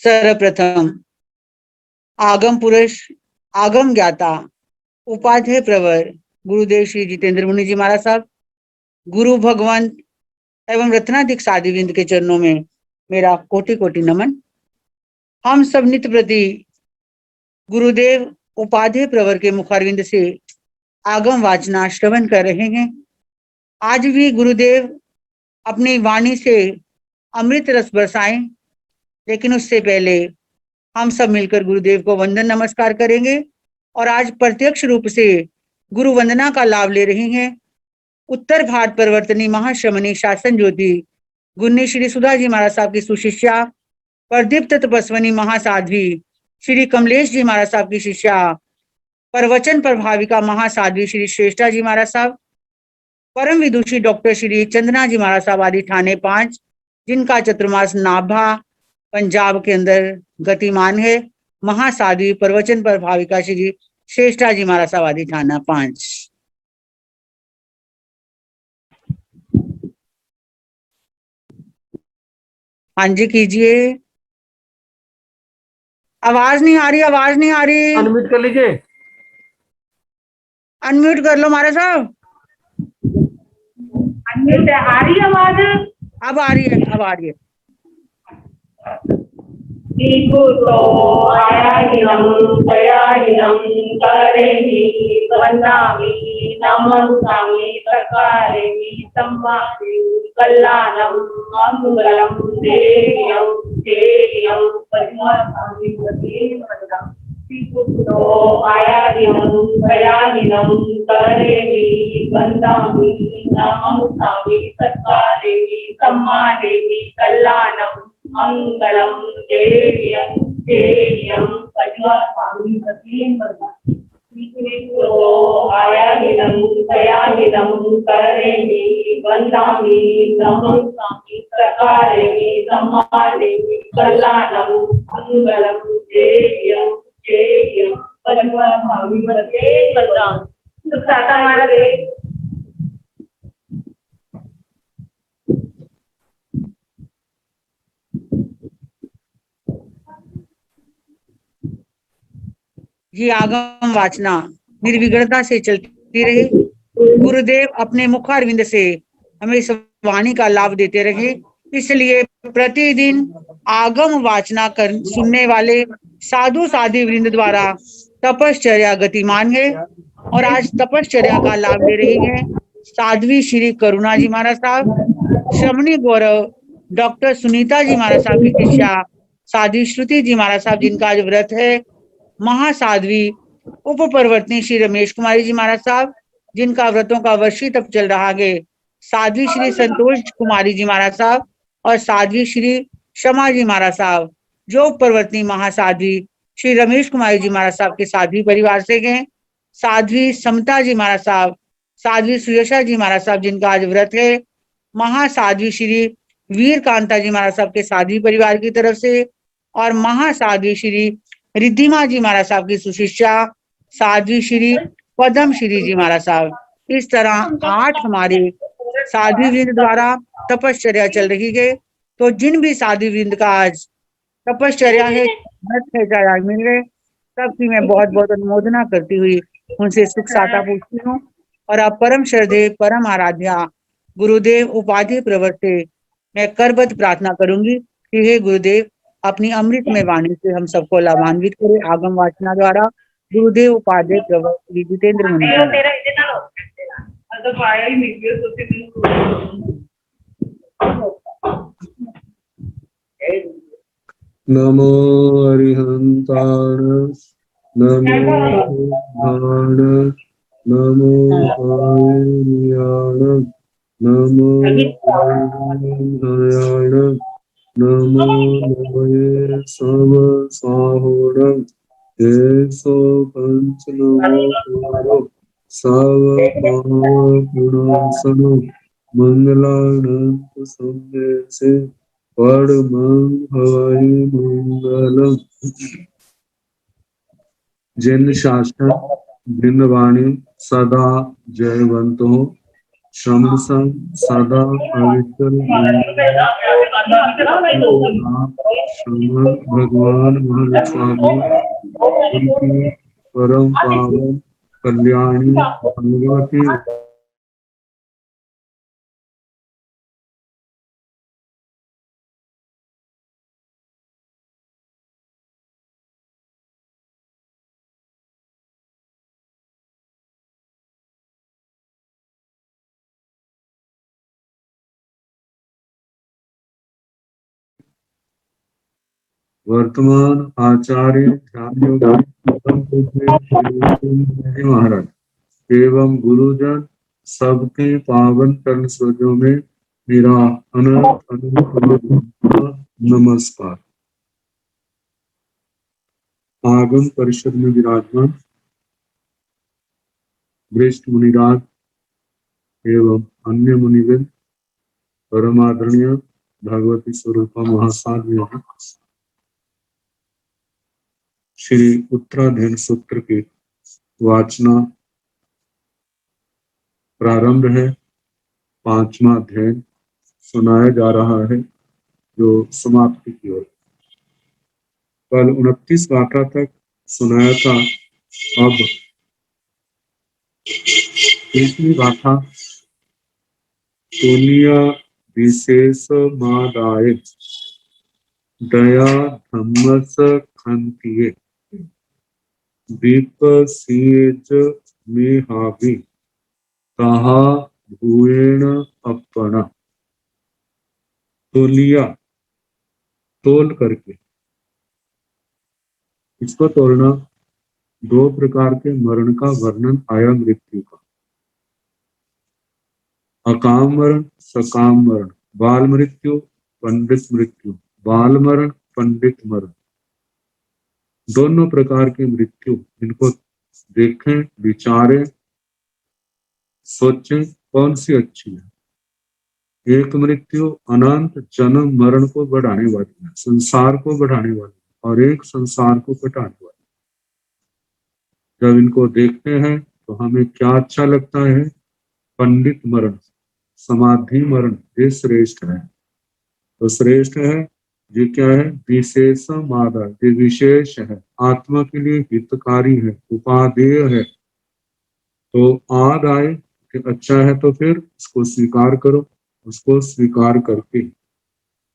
सर्वप्रथम आगम पुरुष, आगम ज्ञाता, उपाध्याय प्रवर गुरुदेव श्री जितेंद्र मुनि जी महाराज साहब, गुरु भगवंत एवं रत्नाधिक साधुविंद के चरणों में मेरा कोटि कोटि नमन। हम सब नित्य प्रति गुरुदेव उपाध्याय प्रवर के मुखारविंद से आगम वाचना श्रवण कर रहे हैं। आज भी गुरुदेव अपनी वाणी से अमृत रस बरसाएं, लेकिन उससे पहले हम सब मिलकर गुरुदेव को वंदन नमस्कार करेंगे और आज प्रत्यक्ष रूप से गुरु वंदना का लाभ ले रही हैं उत्तर भारत परिवर्तनी महाश्रमणी शासन ज्योति गुन्नी श्री सुधा जी महाराज साहब की सुशिष्या, प्रदीप्त तपस्वनी महासाध्वी श्री कमलेश जी महाराज साहब की शिष्या, प्रवचन प्रभाविका महासाध्वी श्री श्रेष्ठा जी महाराज साहब, परम विदुषी डॉक्टर श्री चंदना जी महाराज साहब आदि ठाणे 5, जिनका चतुर्मास नाभा पंजाब के अंदर गतिमान है, महासाध्वी प्रवचन प्रभाविका श्री श्रेष्ठा जी महाराज साहब आदि ठाणा 5। हाँ जी कीजिए। आवाज नहीं आ रही, आवाज नहीं आ रही। अनम्यूट कर लीजिए। अनम्यूट कर लो महाराज साहब। अनम्यूट आ रही है आवाज? अब आ रही है, अब आ रही है। गुरो आयाहिनं दयाहिनं करेहि वन्दामि नमस्कामि सकारेहि सम्मानि कल्याणं मंगलं देयं देयं पद्मनाभि वन्दे गुरो आयाहिनं दयाहिनं करेहि वन्दामि नमस्कामि सकारेहि सम्मानेहि कल्याणं मंगलम देव्यं देव्यं पद्मनाभि वन्दे आयाहिनं दयाहिनं करेहि वन्दामि नमस्कामि सकारेहि सम्मानेहि कल्याणं मंगलं देव्यं देव्यं पद्मनाभि वन्दे सुखदाता हमारा देव। ये आगम वाचना निर्विघ्नता से चलती रहे। गुरुदेव अपने मुखारविंद से हमें इस वाणी का लाभ देते रहे, इसलिए प्रतिदिन आगम वाचना कर सुनने वाले साधु साध्वी वृंद द्वारा तपश्चर्या गतिमान है और आज तपश्चर्या का लाभ ले रही है साध्वी श्री करुणा जी महाराज साहब, श्रमणी गौरव डॉक्टर सुनीता जी महाराज साहब की शिष्या साध्वी श्रुति जी महाराज साहब, जिनका आज व्रत है, महासाध्वी उप प्रवर्तनी श्री रमेश कुमारी जी महाराज साहब, जिनका व्रतों का वर्षी तप चल रहा है, साध्वी श्री संतोष कुमारी जी महाराज साहब और साध्वी श्री शमा जी महाराज साहब, जो उप प्रवर्तनी महासाध्वी श्री रमेश कुमारी जी महाराज साहब के साध्वी परिवार से हैं, साध्वी समता जी महाराज साहब, साध्वी सुयशा जी महाराज साहब, जिनका आज व्रत है, महासाध्वी श्री वीर कांता जी महाराज साहब के साध्वी परिवार की तरफ से और महासाध्वी श्री रिद्धिमा जी महाराज साहब की सुशिष्या साध्वी श्री पदम श्री जी महाराज साहब। इस तरह 8 हमारे साध्वी वृंद द्वारा तपश्चर्या चल रही है। तो जिन भी साध्वी वृंद का आज तपश्चर्या है, आज मिल गए, सबकी मैं बहुत बहुत अनुमोदना करती हुई उनसे सुख साता पूछती हूँ। और अब परम श्रद्धेय परम आराध्या गुरुदेव उपाध्याय प्रवर से मैं करबद्ध प्रार्थना करूंगी कि हे गुरुदेव अपनी अमृत में वाणी से हम सबको लाभान्वित करें। आगम वाचना द्वारा गुरुदेव उपाध्याय प्रवर श्री जितेंद्र मुनि। नमो अरिहंताण नमो बुद्धाण नमो पावयाण नमो दयाण नमो नमये सब साहोरं येसो पंच नमो सब महापुरासनो मंगलानंत संदेशे परमं हवै मंगलम्। जिन शासन बिंदवाणी सदा जयवंतो श्रमसं सदा पवित्र भगवान महावीर स्वामी उनकी परम पावन कल्याणी भगवती वर्तमान आचार्य ध्यान योगी महाराज एवं गुरुजन सबके पावन चरण सरोजों में मेरा अनंत नमस्कार। आगम परिषद में विराजमान वरिष्ठ मुनिराज एवं अन्य मुनिवृंद, परमादरणीय भगवती स्वरूपा महासाध्वी श्री उत्तराधीन सूत्र की वाचना प्रारंभ है। 5वां अध्याय सुनाया जा रहा है जो समाप्ति की ओर। कल 29 गाथा तक सुनाया था। अब 30वीं गाथा तुनिया विशेष मादाय दया धम्मस खंतिये विपसीच में हावी कहा भूएण अपना। तोलिया तोल करके, इसको तोलना 2 प्रकार के मरण का वर्णन आया मृत्यु का। अकाम मरण, सकाम मरण, बाल मृत्यु, पंडित मृत्यु, बाल मरण, पंडित मरण, दोनों प्रकार की मृत्यु। इनको देखें, विचारें, सोचें कौन सी अच्छी है। एक मृत्यु अनंत जन्म मरण को बढ़ाने वाली है, संसार को बढ़ाने वाली है, और एक संसार को घटाने वाली। जब इनको देखते हैं तो हमें क्या अच्छा लगता है? पंडित मरण, समाधि मरण, ये श्रेष्ठ है। तो श्रेष्ठ है ये क्या है? विशेष मादा, ये विशेष है, आत्मा के लिए हितकारी है, उपादेय है। तो आद आए कि अच्छा है तो फिर उसको स्वीकार करो। उसको स्वीकार करके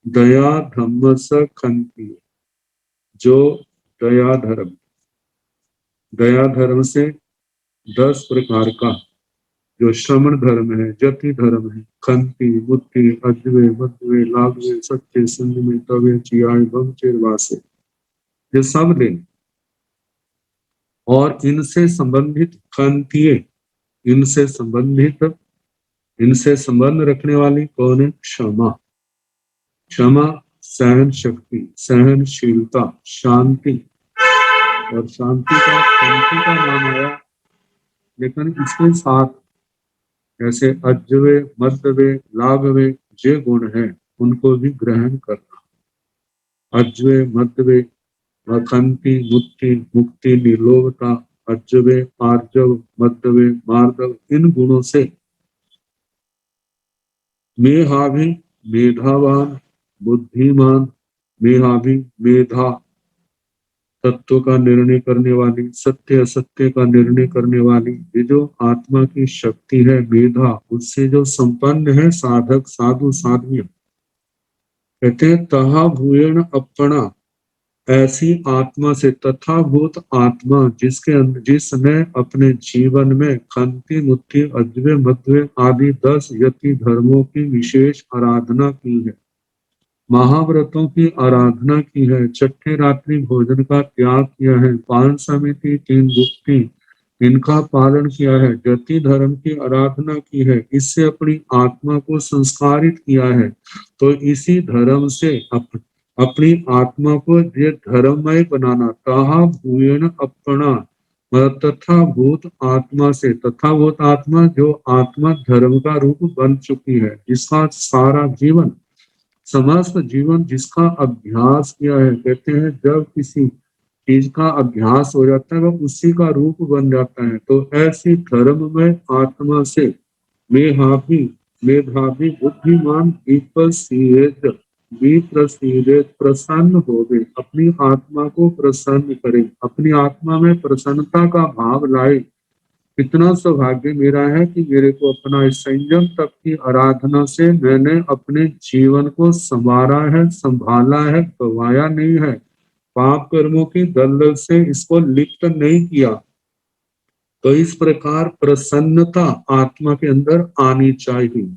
दया धम्म स खंती, जो दया धर्म, दया धर्म से 10 प्रकार का जो श्रमण धर्म है, जति धर्म है, खंती, मुक्ति, अजवे, मध्वे, लाभवे, सच्चे, संयमे, तवे, चियाए, बमचेर, वासे, ये सब लें। और इनसे संबंधित खंतिये, इनसे संबंध रखने वाली कौन है? क्षमा। क्षमा, सहन शक्ति, सहनशीलता, शांति। और शांति का नाम आया, लेकिन इसके साथ जैसे अज्जवे, मध्यवे, लाघवे जे गुण हैं उनको भी ग्रहण करना। अज्जवे, मध्यवे, खंती, मुक्ति, निर्लोभता, अज्जवे, आर्जव, मध्यवे, मार्दव, इन गुणों से मेधावी, मेधावान, बुद्धिमान, मेधावी, मेधा, तत्व का निर्णय करने वाली, सत्य असत्य का निर्णय करने वाली, ये जो आत्मा की शक्ति है, मेधा, उससे जो संपन्न है साधक, साधु, साध्वियां, कहते हैं तहा भूयण अपना, ऐसी आत्मा से, तथाभूत आत्मा जिसने अपने जीवन में खंती, मुक्ति, अज्वे, मध्वे आदि 10 यति धर्मों की विशेष आराधना की है, महाव्रतों की आराधना की है, छठे रात्रि भोजन का त्याग किया है, 5 समिति, 3 गुप्ति, इनका पालन किया है, जति धर्म की आराधना की है, इससे अपनी आत्मा को संस्कारित किया है। तो इसी धर्म से अपनी आत्मा को ये धर्ममय बनाना। तहा भूयण अपना, तथा भूत आत्मा से, तथा भूत आत्मा जो आत्मा धर्म का रूप बन चुकी है, जिसका सारा जीवन, समस्त जीवन जिसका अभ्यास किया है। कहते हैं जब किसी चीज का अभ्यास हो जाता है वह उसी का रूप बन जाता है। तो ऐसी धर्म में आत्मा से मेधावी, बुद्धिमान, विपसीत, भी प्रसीदे, प्रसन्न हो गए, अपनी आत्मा को प्रसन्न करे, अपनी आत्मा में प्रसन्नता का भाव लाए। कितना सौभाग्य मेरा है कि मेरे को अपना इस संयम तप की आराधना से मैंने अपने जीवन को संवारा है, संभाला है, गवाया नहीं है, पाप कर्मों की दलदल से इसको लिप्त नहीं किया। तो इस प्रकार प्रसन्नता आत्मा के अंदर आनी चाहिए।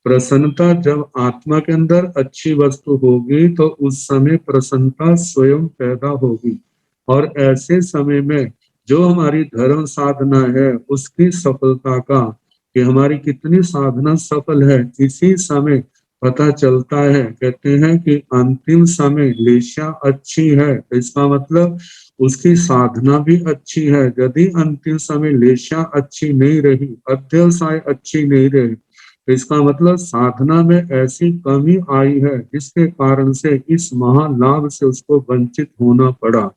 प्रसन्नता जब आत्मा के अंदर अच्छी वस्तु होगी तो उस समय प्रसन्नता स्वयं पैदा होगी। और ऐसे समय में जो हमारी धर्म साधना है उसकी सफलता का, कि हमारी कितनी साधना सफल है, इसी समय पता चलता है। कहते हैं कि अंतिम समय लेशा अच्छी है, इसका मतलब उसकी साधना भी अच्छी है। यदि अंतिम समय लेशा अच्छी नहीं रही, अध्यवसाय अच्छी नहीं रही, इसका मतलब साधना में ऐसी कमी आई है जिसके कारण से इस महालाभ से उसको वंचित होना पड़ा।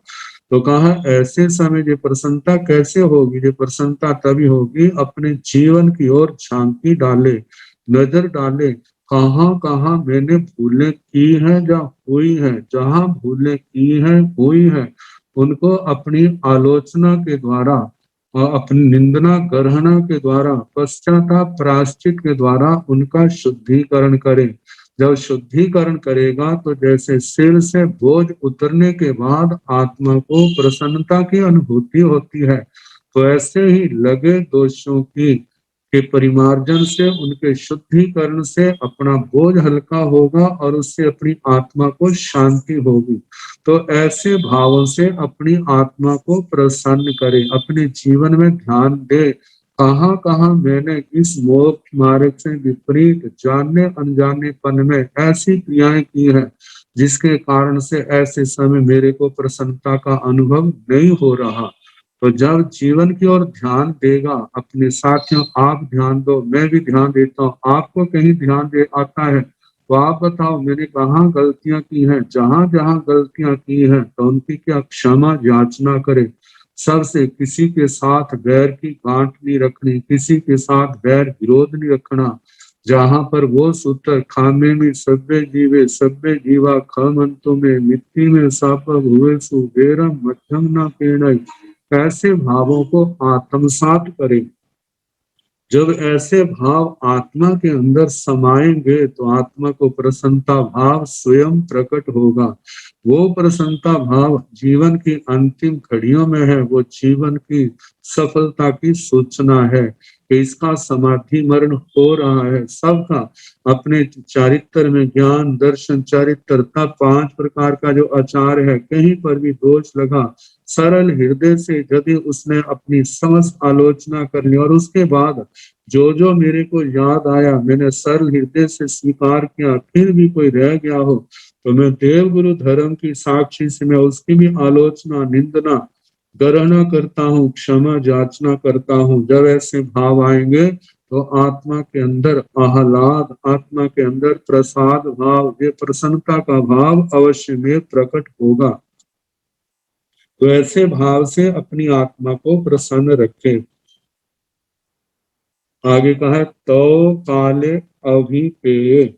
तो कहा ऐसे समय ये प्रसन्नता कैसे होगी? ये प्रसन्नता तभी होगी अपने जीवन की ओर झांकी डाले, नजर डाले, कहाँ कहाँ मैंने भूलें की है या हुई है। जहाँ भूलें की है हुई है उनको अपनी आलोचना के द्वारा और अपनी निंदना ग्रहणा के द्वारा, पश्चाताप प्रायश्चित के द्वारा उनका शुद्धिकरण करें। जब शुद्धिकरण करेगा तो जैसे सिर से बोझ उतरने के बाद आत्मा को प्रसन्नता की अनुभूति होती है, तो ऐसे ही लगे दोषों की के परिमार्जन से, उनके शुद्धिकरण से अपना बोझ हल्का होगा और उससे अपनी आत्मा को शांति होगी। तो ऐसे भावों से अपनी आत्मा को प्रसन्न करे, अपने जीवन में ध्यान दे, कहाँ कहाँ मैंने इस मोक्ष मार्ग से विपरीत जानने अनजाने पन में ऐसी क्रियाएं की है जिसके कारण से ऐसे समय मेरे को प्रसन्नता का अनुभव नहीं हो रहा। तो जब जीवन की ओर ध्यान देगा, अपने साथियों आप ध्यान दो, मैं भी ध्यान देता हूँ, आपको कहीं ध्यान दे आता है तो आप बताओ मैंने कहाँ गलतियां की हैं। जहां जहां गलतियां की हैं तो उनकी क्या क्षमा याचना करे। सबसे किसी के साथ बैर की गांठ नहीं रखनी, किसी के साथ बैर विरोध नहीं रखना। जहां पर वो सूत्र खामे में सभ्य जीवे सभ्य जीवा खमंतों में मिट्टी में साप हुए सुबेरम मध्यम न पेड़, ऐसे भावों को आत्मसात करें। जब ऐसे भाव आत्मा के अंदर समाएंगे तो आत्मा को प्रसन्नता भाव स्वयं प्रकट होगा। वो प्रसन्नता भाव जीवन की अंतिम घड़ियों में है, वो जीवन की सफलता की सूचना है कि इसका समाधि मरण हो रहा है। सबका अपने चारित्र में ज्ञान दर्शन चारित्रता 5 प्रकार का जो आचार है, कहीं पर भी दोष लगा, सरल हृदय से यदि उसने अपनी समस्त आलोचना कर ली और उसके बाद जो जो मेरे को याद आया मैंने सरल हृदय से स्वीकार किया, फिर भी कोई रह गया हो तो मैं देव गुरु धर्म की साक्षी से मैं उसकी भी आलोचना निंदना ग्रहणा करता हूँ, क्षमा याचना करता हूँ। जब ऐसे भाव आएंगे तो आत्मा के अंदर आह्लाद, आत्मा के अंदर प्रसाद भाव, ये प्रसन्नता का भाव अवश्य में प्रकट होगा। तो ऐसे भाव से अपनी आत्मा को प्रसन्न रखें। आगे कहा तो काले अभिपेय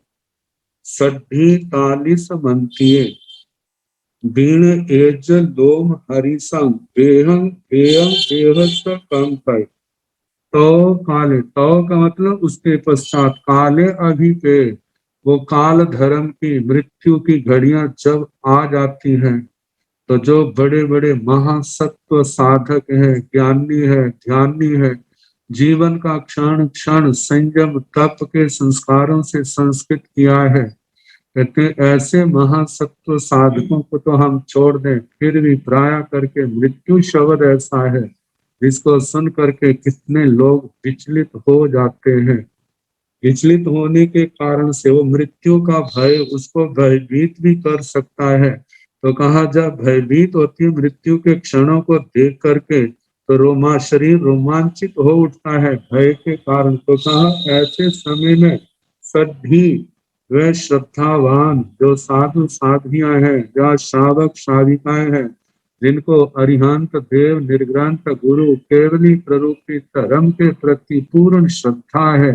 सड्ढी तालिस मंतिये बीण एज लोम हरिसंग बेहंग बेहंग बेहस कम पाए। तो काले, तो का मतलब उसके पश्चात, काले अभिपेय, वो काल धर्म की मृत्यु की घड़ियां जब आ जाती हैं तो जो बड़े बड़े महासत्व साधक है, ज्ञानी है, ध्यानी है, जीवन का क्षण क्षण संयम तप के संस्कारों से संस्कृत किया है, कहते ऐसे महासत्व साधकों को तो हम छोड़ दें, फिर भी प्राय करके मृत्यु शब्द ऐसा है जिसको सुन करके कितने लोग विचलित हो जाते हैं। विचलित होने के कारण से वो मृत्यु का भय उसको भयभीत भी कर सकता है। तो कहा जब भयभीत होती है मृत्यु के क्षणों को देख करके तो शरीर रोमांचित हो उठता है भय के कारण। तो कहा ऐसे समय में सभी वे श्रद्धावान जो साधु साधियां हैं या श्रावक श्राविकाएं हैं जिनको अरिहंत देव निर्ग्रंथ गुरु केवली प्ररूपित धर्म के प्रति पूर्ण श्रद्धा है,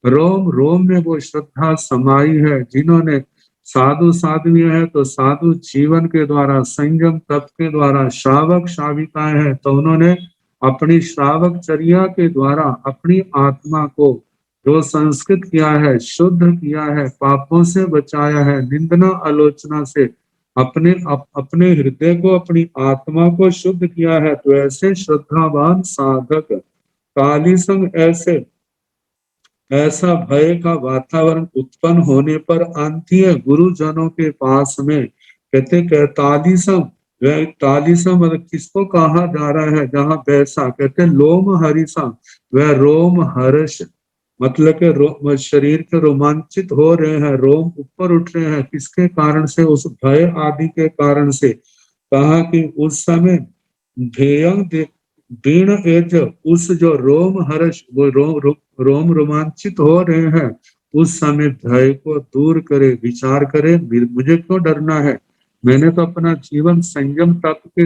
रोम रोम में वो श्रद्धा समाई है, जिन्होंने साधु साध्वी है तो साधु जीवन के द्वारा, संयम तप के द्वारा, श्रावक श्राविकाएं हैं तो उन्होंने अपनी श्रावक चर्या के द्वारा अपनी आत्मा को जो संस्कृत किया है, शुद्ध किया है, पापों से बचाया है, निंदना आलोचना से अपने हृदय को, अपनी आत्मा को शुद्ध किया है। तो ऐसे श्रद्धावान साधक काली संग ऐसा भय का वातावरण उत्पन्न होने पर अंतीय गुरुजनों के पास में कहते 41 मतलब किसको कहा जा रहा है, जहाँ बैसा कहते लोम हरिसा, वह रोम हर्ष मतलब के शरीर के रोमांचित हो रहे हैं, रोम ऊपर उठ रहे हैं, किसके कारण से, उस भय आदि के कारण से। कहा कि उस समय बीण एज, उस जो रोम हर्ष, वो रोम रोमांचित हो रहे हैं, उस समय भय को दूर करे, विचार करे मुझे क्यों डरना है, मैंने तो अपना जीवन संयम तप के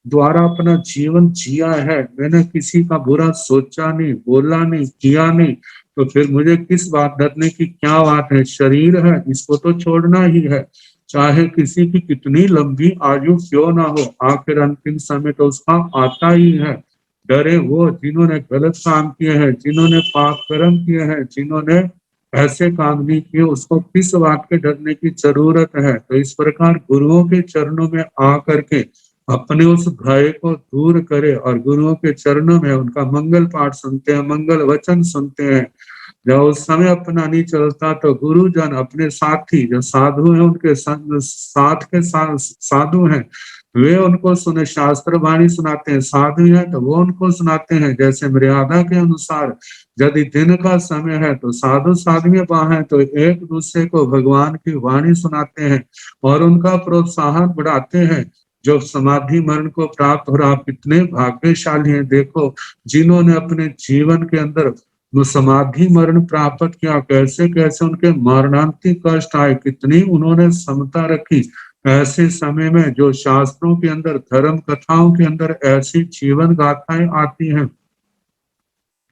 द्वारा अपना जीवन जिया है, मैंने किसी का बुरा सोचा नहीं, बोला नहीं, किया नहीं, तो फिर मुझे किस बात डरने की क्या बात है। शरीर है, इसको तो छोड़ना ही है, चाहे किसी की कितनी लंबी आयु क्यों ना हो, आखिर अंतिम समय तो उसका आता ही है। डरे वो जिन्होंने गलत काम किए हैं, जिन्होंने पाप कर्म किए हैं, जिन्होंने ऐसे काम नहीं किए, उसको किस बात के डरने की जरूरत है। तो इस प्रकार गुरुओं के चरणों में आ करके अपने उस भय को दूर करे और गुरुओं के चरणों में उनका मंगल पाठ सुनते हैं, मंगल वचन सुनते हैं। जब उस समय अपना नहीं चलता तो गुरुजन अपने साथी जो साधु हैं, उनके साथ के साधु हैं, वे उनको सुने, शास्त्र वाणी सुनाते हैं। साधु हैं तो वो उनको सुनाते हैं, जैसे मर्यादा के अनुसार यदि दिन का समय है तो साधु साध्वी वहां है तो एक दूसरे को भगवान की वाणी सुनाते हैं और उनका प्रोत्साहन बढ़ाते हैं। जो समाधि मरण को प्राप्त हो रहा, आप कितने भाग्यशाली हैं, देखो जिन्होंने अपने जीवन के अंदर वो समाधि मरण प्राप्त किया, कैसे कैसे उनके मरणांतिक कष्ट आए, कितनी उन्होंने समता रखी। ऐसे समय में जो शास्त्रों के अंदर, धर्म कथाओं के अंदर ऐसी जीवन गाथाएं आती हैं,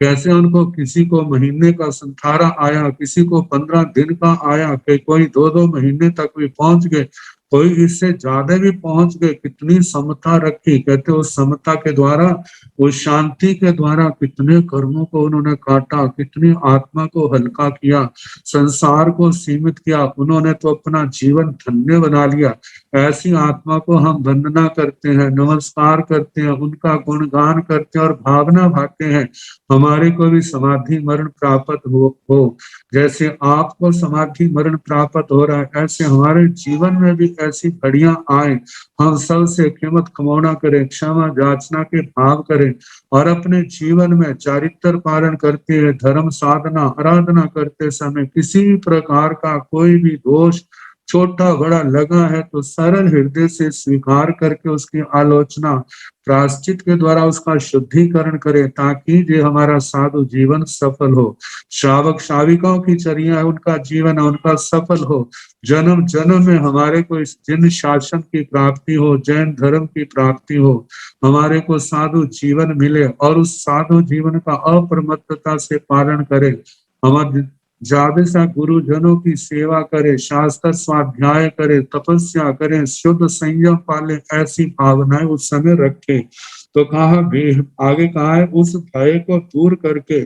कैसे उनको किसी को महीने का संथारा आया, किसी को 15 दिन का आया, कोई 2-2 महीने तक भी पहुंच गए, कोई इससे ज्यादा भी पहुंच गए। कितनी समता रखी, कहते उस समता के द्वारा, उस शांति के द्वारा कितने कर्मों को उन्होंने काटा, कितनी आत्मा को हल्का किया, संसार को सीमित किया, उन्होंने तो अपना जीवन धन्य बना लिया। ऐसी आत्मा को हम वंदना करते हैं, नमस्कार करते हैं, उनका गुणगान करते हैं और भावना भाते हैं हमारे को भी समाधि मरण प्राप्त हो। जैसे आपको समाधि मरण प्राप्त हो रहा है, ऐसे हमारे जीवन में भी ऐसी घड़ियां आए, हम सब से कीमत कमौना करें, क्षमा याचना के भाव करें और अपने जीवन में चारित्र पालन करते हुए धर्म साधना आराधना करते समय किसी भी प्रकार का कोई भी दोष छोटा बड़ा लगा है तो सरल हृदय से स्वीकार करके उसकी आलोचना प्रायश्चित के द्वारा उसका शुद्धिकरण करे, ताकि जो हमारा साधु जीवन सफल हो। श्रावक श्राविकाओं की चर्या है, उनका जीवन है, उनका सफल हो। जन्म जन्म में हमारे को इस जिन शासन की प्राप्ति हो, जैन धर्म की प्राप्ति हो, हमारे को साधु जीवन मिले और उस साधु जीवन का अप्रमत्तता से पालन करे। हमारे ज्यादा सा गुरुजनों की सेवा करे, शास्त्र स्वाध्याय करे, तपस्या करे, शुद्ध संयम पाले, ऐसी भावनाएं उस समय रखे। तो कहा आगे कहा है उस भय को दूर करके,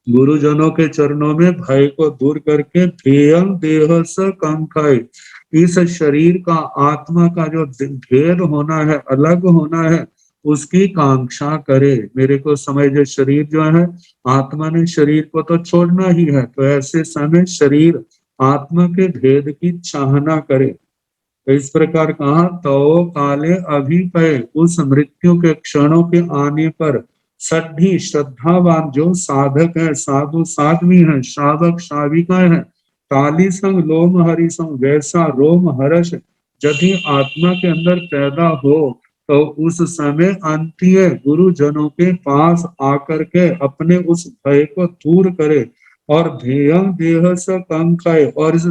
गुरुजनों के चरणों में भय को दूर करके, भेयं देह स कंकाय, इस शरीर का आत्मा का जो भेद होना है, अलग होना है, उसकी कांक्षा करे। मेरे को समझे शरीर जो है, आत्मा ने शरीर को तो छोड़ना ही है, तो ऐसे समय शरीर आत्मा के भेद की चाहना करे। तो इस प्रकार कहा तो काले अभिपय, उस मृत्यु के क्षणों के आने पर सभी श्रद्धावान जो साधक है, साधु साध्वी है, श्रावक श्राविका है, काली संग लोम हरि संग, वैसा रोम हर्ष यदि आत्मा के अंदर पैदा हो तो उस समय अंतीय गुरुजनों के पास आकर के अपने उस भय को दूर करे और ध्येयं देह से कंकाय, और इस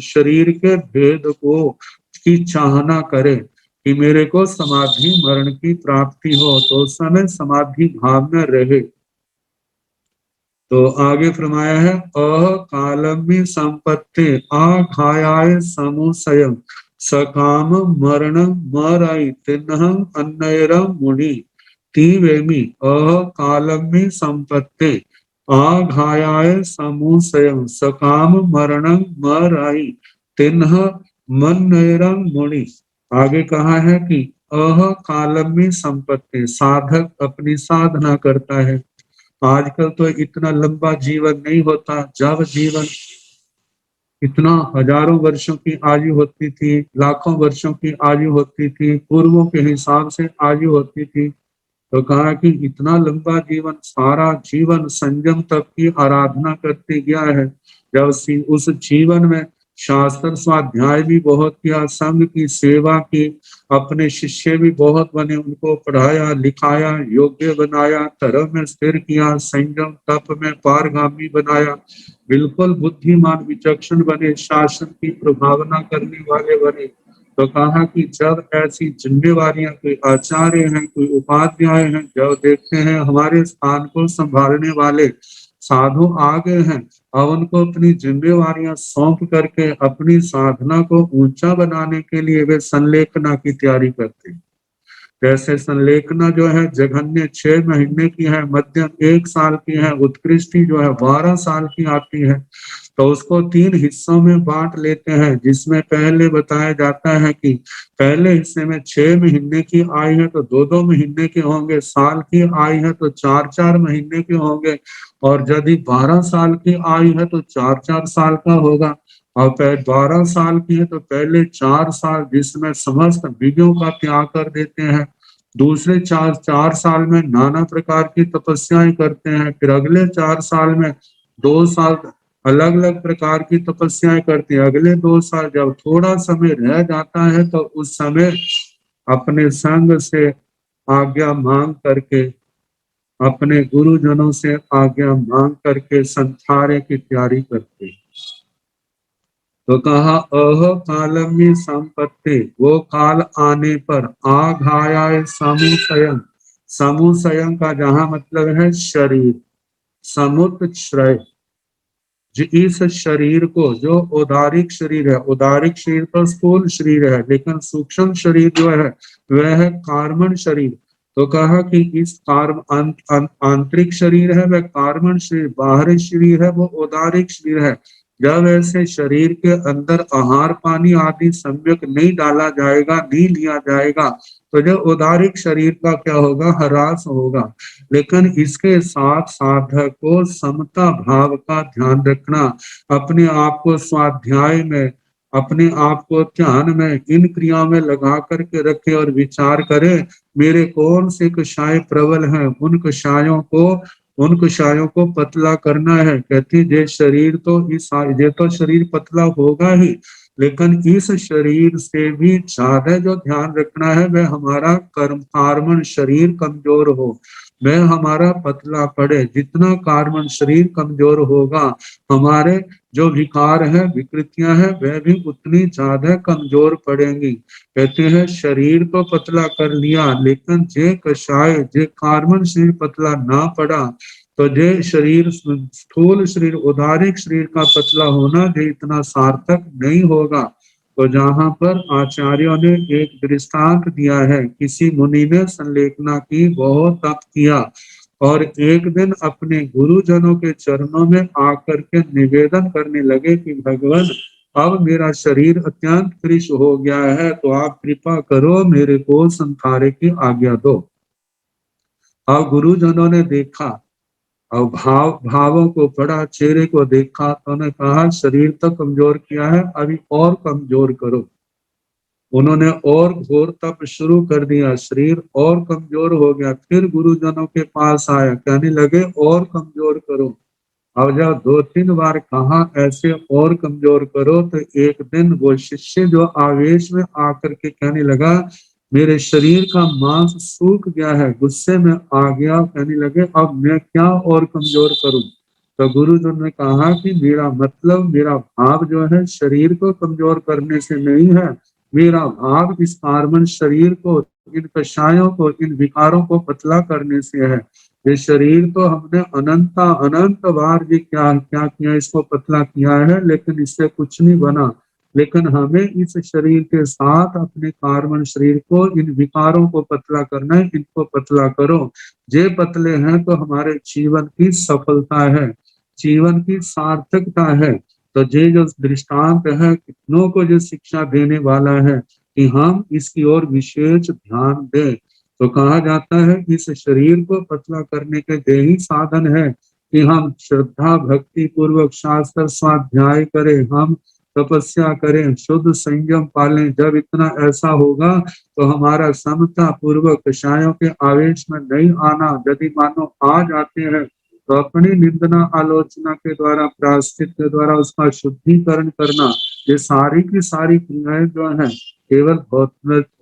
शरीर के भेद को की चाहना करे कि मेरे को समाधि मरण की प्राप्ति हो, तो उस समय समाधि भाव में रहे। तो आगे फरमाया है कालमी संपत्ति आघायाय समुसयम सकाम मरण मराई तिन्ह अन्नयरम मुनि तीवेमी कालमी संपत्ति आघायाय समुसयम सकाम मरणं मराई तिन्ह मन्नयरम मुनि। आगे कहा है कि कालमी संपत्ति, साधक अपनी साधना करता है। आजकल तो इतना लंबा जीवन नहीं होता, जब जीवन इतना हजारों वर्षों की आयु होती थी, लाखों वर्षों की आयु होती थी, पूर्वों के हिसाब से आयु होती थी। तो कहा कि इतना लंबा जीवन, सारा जीवन संयम तप की आराधना करते गया है। जब उस जीवन में शास्त्र स्वाध्याय भी बहुत किया, संघ की सेवा की, अपने शिष्य भी बहुत बने, उनको पढ़ाया लिखाया, योग्य बनाया, धर्म में स्थिर किया, संयम तप में पारगामी बनाया, बिल्कुल बुद्धिमान विचक्षण बने, शासन की प्रभावना करने वाले बने। तो कहा कि जब ऐसी जिम्मेवारियां, कोई आचार्य हैं, कोई उपाध्याय हैं, जब देखते हैं हमारे स्थान को संभालने वाले साधु आ गए हैं, अब उनको अपनी जिम्मेवारियां सौंप करके अपनी साधना को ऊंचा बनाने के लिए वे संलेखना की तैयारी करते हैं। जैसे संलेखना जो है जघन्य 6 महीने की है, मध्यम 1 साल की है, उत्कृष्टि जो है 12 साल की आती है। तो उसको 3 हिस्सों में बांट लेते हैं, जिसमें पहले बताया जाता है कि पहले हिस्से में 6 महीने की आयु है तो 2-2 महीने के होंगे, साल की आयु है तो 4-4 महीने के होंगे, और यदि 12 साल की आयु है तो 4-4 साल का होगा। और 12 साल की है तो पहले 4 साल जिसमें समस्त विधियों का त्याग कर देते हैं, दूसरे 4 साल में नाना प्रकार की तपस्याएं करते हैं, फिर अगले 4 साल में 2 साल अलग अलग प्रकार की तपस्याएं करते हैं, अगले 2 साल जब थोड़ा समय रह जाता है तो उस समय अपने संग से आज्ञा मांग करके, अपने गुरुजनों से आज्ञा मांग करके संथारे की तैयारी करते हैं। तो कहा कालमी संपत्ति, वो काल आने पर आघायाय समुसयम, समुसयम का जहां मतलब है शरीर, समुच्चय, इस शरीर को, जो औदारिक शरीर है, औदारिक शरीर तो स्थूल शरीर है, लेकिन सूक्ष्म शरीर जो है वह है कार्मण शरीर। तो कहा कि इस आंतरिक शरीर है वह कार्मण शरीर, बाहरी शरीर है वो औदारिक शरीर है। जब ऐसे शरीर के अंदर आहार पानी आदि सम्यक नहीं डाला जाएगा, नहीं लिया जाएगा, तो जो औदारिक शरीर का क्या होगा, ह्रास होगा। लेकिन इसके साथ साधक को समता भाव का ध्यान रखना, अपने आप को स्वाध्याय में, अपने आप को ध्यान में, इन क्रियाओं में लगा करके रखे और विचार करे मेरे कौन से कषाय प्रबल हैं, उन कषायों को पतला करना है। कहती ये शरीर तो ये तो शरीर पतला होगा ही, लेकिन इस शरीर से भी ज्यादा जो ध्यान रखना है वह हमारा कार्मण शरीर कमजोर हो, वह हमारा पतला पड़े। जितना कार्मण शरीर कमजोर होगा, हमारे जो विकार है, विकृतियां हैं, वह भी उतनी ज्यादा कमजोर पड़ेंगी। कहते हैं शरीर तो पतला कर लिया, लेकिन जे कषाय, जे कार्मण शरीर पतला ना पड़ा, तो जे शरीर, स्थूल शरीर, उदारिक शरीर का पतला होना जे इतना सार्थक नहीं होगा। तो जहां पर आचार्यों ने एक दृष्टांत दिया है, किसी मुनि ने संलेखना की, बहुत तप किया, और एक दिन अपने गुरुजनों के चरणों में आकर के निवेदन करने लगे कि भगवान, अब मेरा शरीर अत्यंत कृश हो गया है, तो आप कृपा करो, मेरे को संथारे की आज्ञा दो। अब गुरुजनों ने देखा और भावों को पढ़ा, चेहरे को देखा, तो उन्होंने कहा शरीर तो कमजोर किया है, अभी और कमजोर करो। उन्होंने और घोर तप शुरू कर दिया, शरीर और कमजोर हो गया। फिर गुरुजनों के पास आया, कहने लगे और कमजोर करो। अब जब 2-3 बार कहा ऐसे और कमजोर करो, तो एक दिन वो शिष्य जो आवेश में आकर के कहने लगा मेरे शरीर का मांस सूख गया है, गुस्से में आ गया, कहने लगे अब मैं क्या और कमजोर करूं। तो गुरुजन ने कहा कि मेरा मतलब, मेरा भाव जो है शरीर को कमजोर करने से नहीं है, मेरा भाव इस कार्बन शरीर को, इन कषायों को, इन विकारों को पतला करने से है। ये शरीर तो हमने अनंत बार भी क्या क्या किया, इसको पतला किया है, लेकिन इससे कुछ नहीं बना। लेकिन हमें इस शरीर के साथ अपने कार्बन शरीर को, इन विकारों को पतला करना है। इनको पतला करो, जे पतले हैं तो हमारे जीवन की सफलता है, जीवन की सार्थकता है। तो ये जो दृष्टांत है कितनों को जो शिक्षा देने वाला है कि हम इसकी ओर विशेष ध्यान दें। तो कहा जाता है इस शरीर को पतला करने के यही साधन है कि हम श्रद्धा भक्ति पूर्वक शास्त्र स्वाध्याय करें, हम तपस्या करें, शुद्ध संयम पालें। जब इतना ऐसा होगा तो हमारा समता पूर्वक कषायों के आवेश में नहीं आना। यदि मानो आ जाते हैं तो अपनी निंदना आलोचना के द्वारा, प्रायश्चित के द्वारा उसका शुद्धिकरण करना। ये सारी की सारी क्रियाएं जो है केवल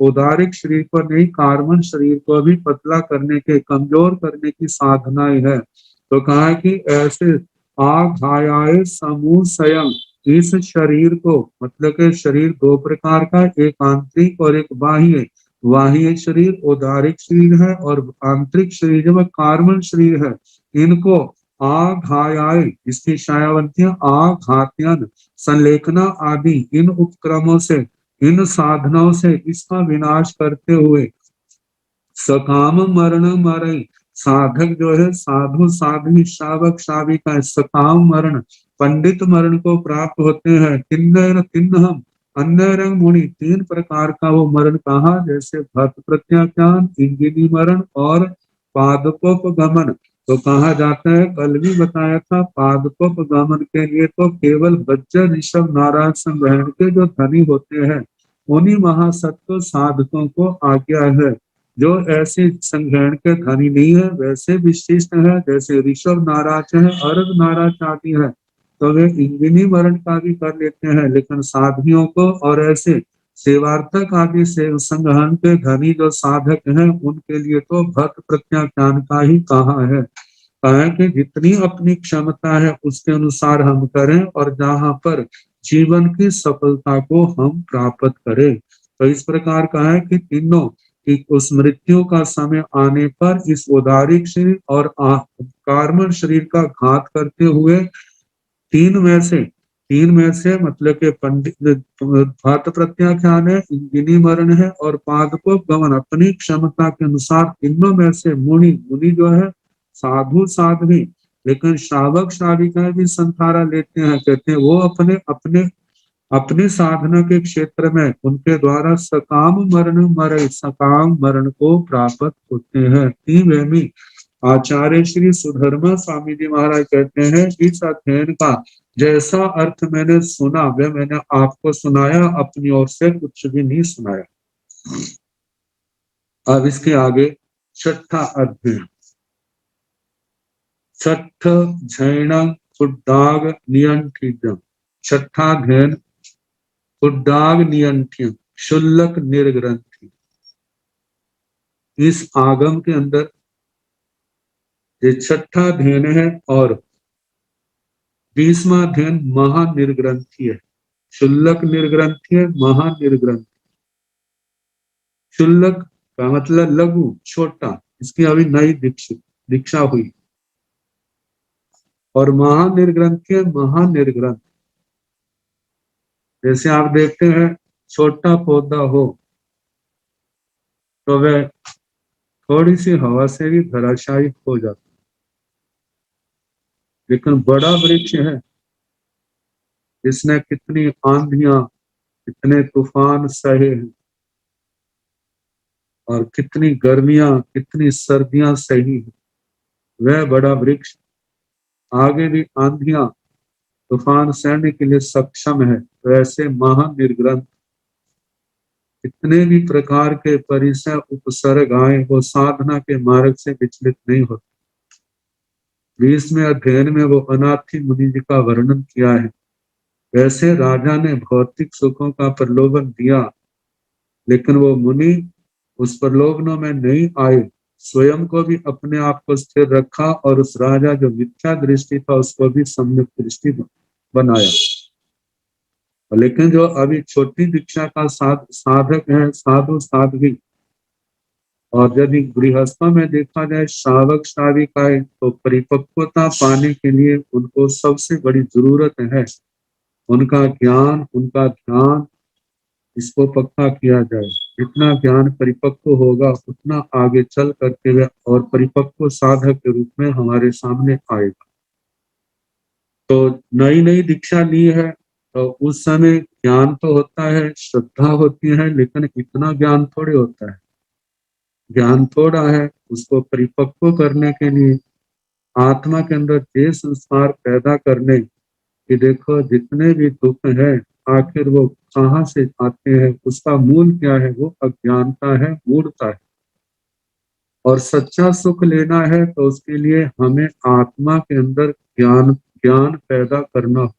औदारिक शरीर को नहीं, कार्बन शरीर को भी पतला करने के, कमजोर करने की साधनाएं है। तो कहा कि ऐसे आघायाय समूह स्वयं, इस शरीर को, मतलब के शरीर दो प्रकार का, एक आंतरिक और एक बाह्य। बाह्य शरीर औदारिक शरीर है और आंतरिक शरीर जो कार्बन शरीर है। इनको आघायाय, इसकी छायावंतियां आघात्यन, संलेखना आदि इन उपक्रमों से, इन साधनाओं से इसका विनाश करते हुए सकाम मरण मरई, साधक जो है, साधु साध्वी शावक शाविका सकाम मरण, पंडित मरण को प्राप्त होते हैं। तिन्नम अन्य रंग मुनि, तीन प्रकार का वो मरण कहा, जैसे भक्त प्रत्याख्यान, इंगिनी मरण और पादपोप गमन। तो कहा जाता है, कल भी बताया था, पादपोप गमन के लिए तो केवल बज्र ऋषभ नारायण संग्रहण के जो धनी होते हैं उन्हीं महासत्व साधकों को आज्ञा है। जो ऐसे संग्रहण के धनी नहीं है, वैसे विशिष्ट है, जैसे ऋषभ नाराज है, अर्घ नाराज आदि है, तो वे इंगिनी मरण का भी कर लेते हैं। लेकिन साधवियों को और ऐसे सेवार्थक आदि से संग्रहण के धनी जो साधक हैं उनके लिए तो भक्त प्रत्याख्यान का ही कहा है। कहा कि जितनी अपनी क्षमता है उसके अनुसार हम करें और जहाँ पर जीवन की सफलता को हम प्राप्त करें। तो इस प्रकार कहा है कि तीनों कि उस मृत्यु का समय आने पर इस औदारिक शरीर और कार्बन शरीर का घात करते हुए तीन में से मतलब के पंडित भात प्रत्याख्यान है, इंगिनी मरण है और पादपोप गमन, अपनी क्षमता के अनुसार तीनों में से मुनि जो है, साधु साध्वी, लेकिन श्रावक श्राविकाएं भी संथारा लेते हैं। कहते हैं वो अपने अपने अपने साधना के क्षेत्र में उनके द्वारा सकाम मरण को प्राप्त होते हैं। तीन आचार्य श्री सुधर्मा स्वामी जी महाराज कहते हैं, इस अध्ययन का जैसा अर्थ मैंने सुना वह मैंने आपको सुनाया, अपनी ओर से कुछ भी नहीं सुनाया। अब इसके आगे छठा अध्ययन, छठ झैण फुड्डाग नियंत्रित। छठा अध्ययन उद्दाग नियंत्रण शुल्लक निर्ग्रंथि। इस आगम के अंदर ये छठा अध्ययन है और 20वां अध्ययन महानिर्ग्रंथि है। शुल्लक निर्ग्रंथि है, महानिर्ग्रंथि। शुल्लक का मतलब लघु, छोटा, इसकी अभी नई दीक्षा हुई। और महानिर्ग्रंथि है, महानिर्ग्रंथ। जैसे आप देखते हैं छोटा पौधा हो तो वह थोड़ी सी हवा से भी धराशायी हो जाता, लेकिन बड़ा वृक्ष है जिसने कितनी आंधियां, कितने तूफान सहे हैं और कितनी गर्मियां, कितनी सर्दियां सही है, वह बड़ा वृक्ष आगे भी आंधियां तूफान सहने के लिए सक्षम है। वैसे महानिर्ग्रंथ कितने भी प्रकार के परिसर उपसर्ग आए, वो साधना के मार्ग से विचलित नहीं होते। 20वें अध्ययन में वो अनाथी मुनि जी का वर्णन किया है। वैसे राजा ने भौतिक सुखों का प्रलोभन दिया, लेकिन वो मुनि उस प्रलोभनों में नहीं आए, स्वयं को भी अपने आप को स्थिर रखा और उस राजा जो मिथ्या दृष्टि था उसको भी सम्यक दृष्टि बनाया। लेकिन जो अभी छोटी दीक्षा का साधक है, साधु साध्वी, और यदि गृहस्थों में देखा जाए श्रावक श्राविकाएं, तो परिपक्वता पाने के लिए उनको सबसे बड़ी जरूरत है उनका ज्ञान, उनका ध्यान, इसको पक्का किया जाए। जितना ज्ञान परिपक्व होगा उतना आगे चल करके वह और परिपक्व साधक के रूप में हमारे सामने आएगा। तो नई नई दीक्षा ली है तो उस समय ज्ञान तो होता है, श्रद्धा होती है, लेकिन इतना ज्ञान थोड़े होता है। ज्ञान थोड़ा है, उसको परिपक्व करने के लिए आत्मा के अंदर ये संस्कार पैदा करने कि देखो जितने भी दुख है आखिर वो कहाँ से आते हैं, उसका मूल क्या है, वो अज्ञानता है, मूढ़ता है। और सच्चा सुख लेना है तो उसके लिए हमें आत्मा के अंदर ज्ञान ज्ञान पैदा करना।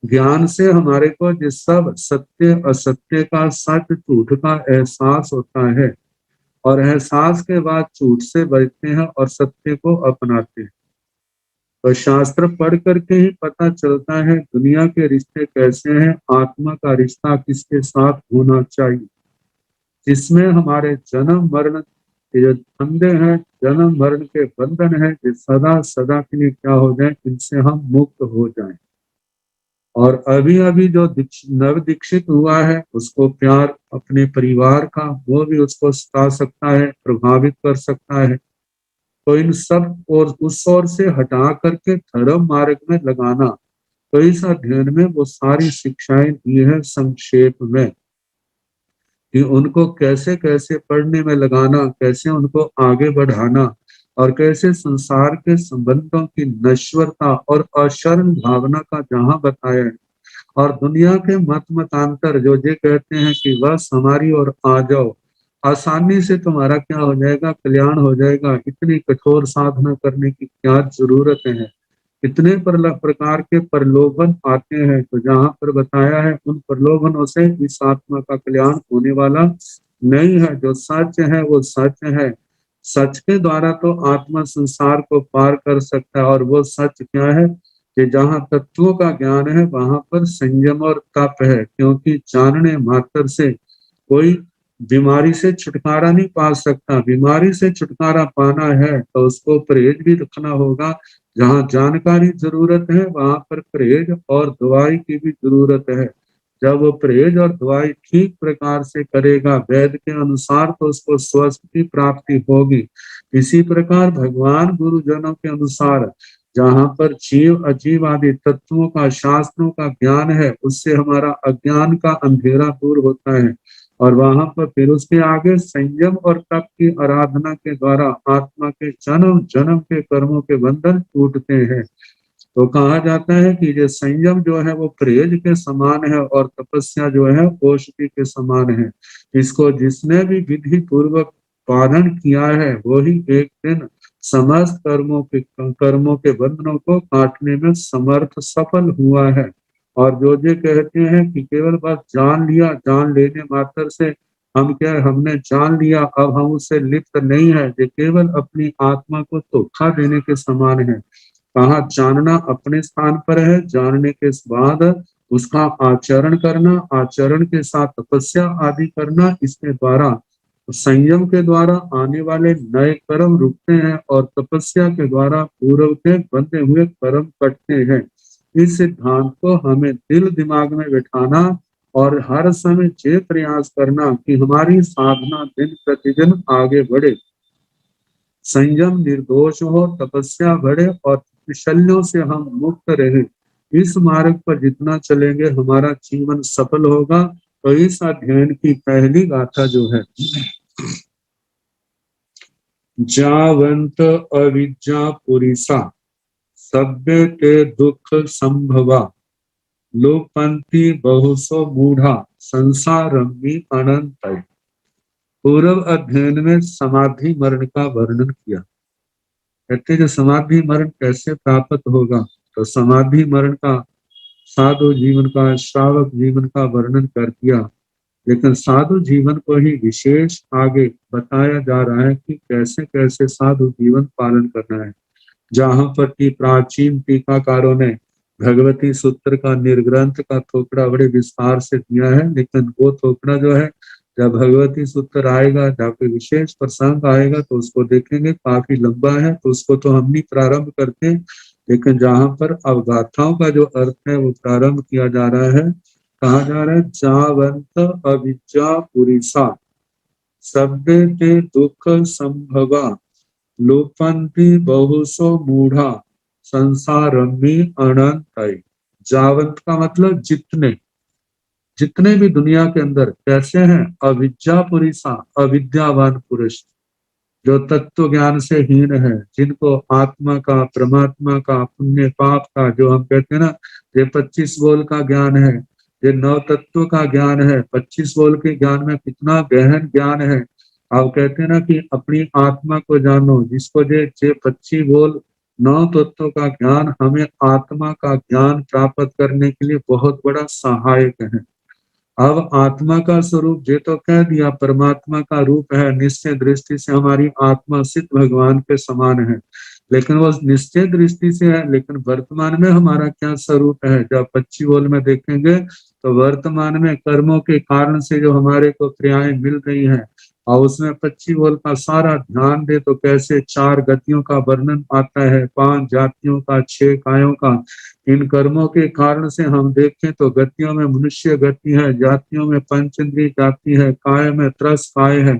ज्ञान से हमारे को जिस सब सत्य असत्य का, सच झूठ का एहसास होता है और एहसास के बाद झूठ से बचते हैं और सत्य को अपनाते हैं। तो शास्त्र पढ़ करके ही पता चलता है दुनिया के रिश्ते कैसे हैं, आत्मा का रिश्ता किसके साथ होना चाहिए, जिसमें हमारे जन्म मरण के जो फंदे हैं, जन्म मरण के बंधन है, ये सदा सदा के लिए क्या हो जाए, इनसे हम मुक्त हो जाएं। और अभी अभी जो नव दीक्षित हुआ है उसको प्यार अपने परिवार का वो भी उसको सता सकता है, प्रभावित कर सकता है। तो इन सब और उस ओर से हटा करके धर्म मार्ग में लगाना। तो इस अध्ययन में वो सारी शिक्षाएं दी है संक्षेप में कि उनको कैसे कैसे पढ़ने में लगाना, कैसे उनको आगे बढ़ाना और कैसे संसार के संबंधों की नश्वरता और अशरण भावना का जहाँ बताया है। और दुनिया के मत मतांतर जो ये कहते हैं कि बस हमारी ओर आ जाओ, आसानी से तुम्हारा क्या हो जाएगा, कल्याण हो जाएगा, इतनी कठोर साधना करने की क्या जरूरत है, इतने प्रकार के प्रलोभन आते हैं। तो जहाँ पर बताया है उन प्रलोभनों से इस आत्मा का कल्याण होने वाला नहीं है। जो सच है वो सच है, सच के द्वारा तो आत्मा संसार को पार कर सकता है। और वो सच क्या है कि जहाँ तत्वों का ज्ञान है वहां पर संयम और तप है, क्योंकि जानने मात्र से कोई बीमारी से छुटकारा नहीं पा सकता। बीमारी से छुटकारा पाना है तो उसको परहेज भी रखना होगा। जहाँ जानकारी जरूरत है वहां पर परहेज और दवाई की भी जरूरत है। जब वो परहेज और दवाई ठीक प्रकार से करेगा वेद के अनुसार तो उसको स्वस्थ की प्राप्ति होगी। इसी प्रकार भगवान गुरुजनों के अनुसार जहाँ पर जीव अजीव आदि तत्वों का, शास्त्रों का ज्ञान है, उससे हमारा अज्ञान का अंधेरा दूर होता है। और वहां पर फिर उसके आगे संयम और तप की आराधना के द्वारा आत्मा के जन्म जन्म के कर्मों के बंधन टूटते हैं। तो कहा जाता है कि ये संयम जो है वो परहेज के समान है और तपस्या जो है औषधि के समान है। इसको जिसने भी विधि पूर्वक पालन किया है वो ही एक दिन समस्त कर्मों के बंधनों को काटने में समर्थ सफल हुआ है। और जो ये कहते हैं कि केवल बस जान लिया, जान लेने मात्र से हम क्या, हमने जान लिया अब हम उससे लिप्त नहीं है, ये केवल अपनी आत्मा को धोखा देने के समान है। कहा जानना अपने स्थान पर है, जानने के बाद उसका आचरण करना, आचरण के साथ तपस्या आदि करना, इसके द्वारा संयम के द्वारा आने वाले नए कर्म रुकते हैं और तपस्या के द्वारा पूर्व के बंधे हुए कर्म कटते हैं। इस सिद्धांत को हमें दिल दिमाग में बिठाना और हर समय ये प्रयास करना कि हमारी साधना दिन प्रतिदिन आगे बढ़े, संयम निर्दोष हो, तपस्या बढ़े और विषयों से हम मुक्त रहे। इस मार्ग पर जितना चलेंगे हमारा जीवन सफल होगा। तो इस अध्ययन की पहली गाथा जो है, जावंत अविद्या पुरीसा सभ्य के दुख संभवा लोपंती बहुसो मूढ़ा संसारम्मी अनंत। पूर्व अध्ययन में समाधि मरण का वर्णन किया। कहते जो समाधि मरण कैसे प्राप्त होगा, तो समाधि मरण का साधु जीवन का, श्रावक जीवन का वर्णन कर दिया। लेकिन साधु जीवन को ही विशेष आगे बताया जा रहा है कि कैसे कैसे साधु जीवन पालन करना है। जहाँ पर की प्राचीन टीकाकारों ने भगवती सूत्र का निर्ग्रंथ का थोपड़ा बड़े विस्तार से दिया है, लेकिन वो थोपड़ा जो है जब भगवती सूत्र आएगा, जहाँ पे विशेष प्रसंग आएगा तो उसको देखेंगे, काफी लंबा है तो उसको तो हम नहीं प्रारंभ करते, लेकिन जहाँ पर अवगाथाओं का जो अर्थ है वो प्रारंभ किया जा रहा है, कहा जा रहा है जावंत अविद्या पुरीसा शब्दे ते दुख संभवा लोपंती बहुसो मूढ़ा संसारमी अनंत। जावंत का मतलब जितने, जितने भी दुनिया के अंदर कैसे हैं, अविद्या पुरुषा, अविद्यावान पुरुष, जो तत्व ज्ञान से हीन है, जिनको आत्मा का, परमात्मा का, पुण्य पाप का, जो हम कहते हैं ना, ये 25 बोल का ज्ञान है, ये 9 तत्व का ज्ञान है। 25 बोल के ज्ञान में कितना गहन ज्ञान है। आप कहते हैं ना कि अपनी आत्मा को जानो, जिसको जे 25 बोल 9 तत्वों का ज्ञान हमें आत्मा का ज्ञान प्राप्त करने के लिए बहुत बड़ा सहायक है। अब आत्मा का स्वरूप ये तो कह दिया, परमात्मा का रूप है, निश्चय दृष्टि से हमारी आत्मा सिद्ध भगवान के समान है, लेकिन वो निश्चय दृष्टि से है, लेकिन वर्तमान में हमारा क्या स्वरूप है। जब 25 बोल में देखेंगे तो वर्तमान में कर्मों के कारण से जो हमारे को क्रियाएं मिल रही हैं, और उसमें 25 बोल का सारा ध्यान दे तो कैसे 4 गतियों का वर्णन आता है, 5 जातियों का, 6 कायों का। इन कर्मों के कारण से हम देखें तो गतियों में मनुष्य गति है, जातियों में पंचेंद्रिय जाति है, काय में त्रस काय है,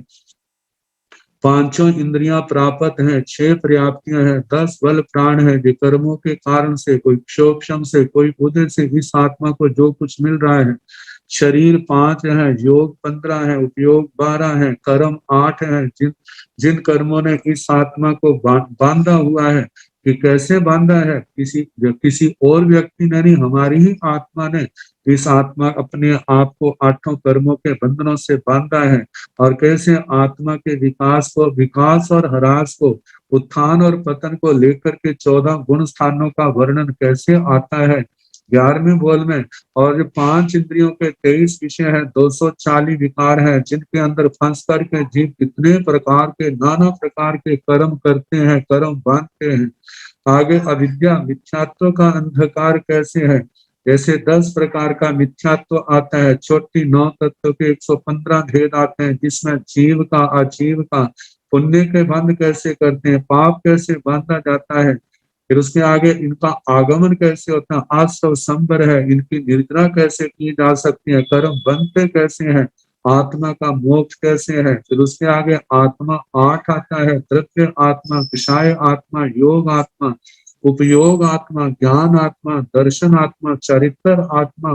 5 इंद्रियां प्राप्त हैं, 6 पर्याप्तियां हैं, 10 बल प्राण है। जो कर्मों के कारण से, कोई क्षोभम से, कोई उदय से इस आत्मा को जो कुछ मिल रहा है, शरीर 5 है, योग 15 है, उपयोग 12 है, कर्म 8 है। जिन जिन कर्मों ने इस आत्मा को बांधा हुआ है, कि कैसे बांधा है, किसी और व्यक्ति ने नहीं, हमारी ही आत्मा ने इस आत्मा अपने आप को 8 कर्मों के बंधनों से बांधा है। और कैसे आत्मा के विकास और ह्रास को, उत्थान और पतन को लेकर के 14 गुण स्थानों का वर्णन कैसे आता है 11वें बोल में। और जो 5 इंद्रियों के 23 विषय है, 240 विकार है, जिनके अंदर फंस करके जीव कितने प्रकार के, नाना प्रकार के कर्म करते हैं, कर्म बांधते हैं। आगे अविद्या, मिथ्यात्व का अंधकार कैसे है, जैसे 10 प्रकार का मिथ्यात्व आता है, छोटी 9 तत्व के 115 भेद आते हैं, जिसमें जीव का, अजीव का, पुण्य के बंध कैसे करते हैं, पाप कैसे बांधा जाता है। फिर उसके आगे इनका आगमन कैसे होता है, आश्रव संबर है, इनकी निर्जरा कैसे की जा सकती है, कर्म बनते कैसे हैं, आत्मा का मोक्ष कैसे है। फिर उसके आगे आत्मा 8 आता है, द्रव्य आत्मा, विषय आत्मा, योग आत्मा, उपयोग आत्मा, ज्ञान आत्मा, दर्शन आत्मा, चरित्र आत्मा,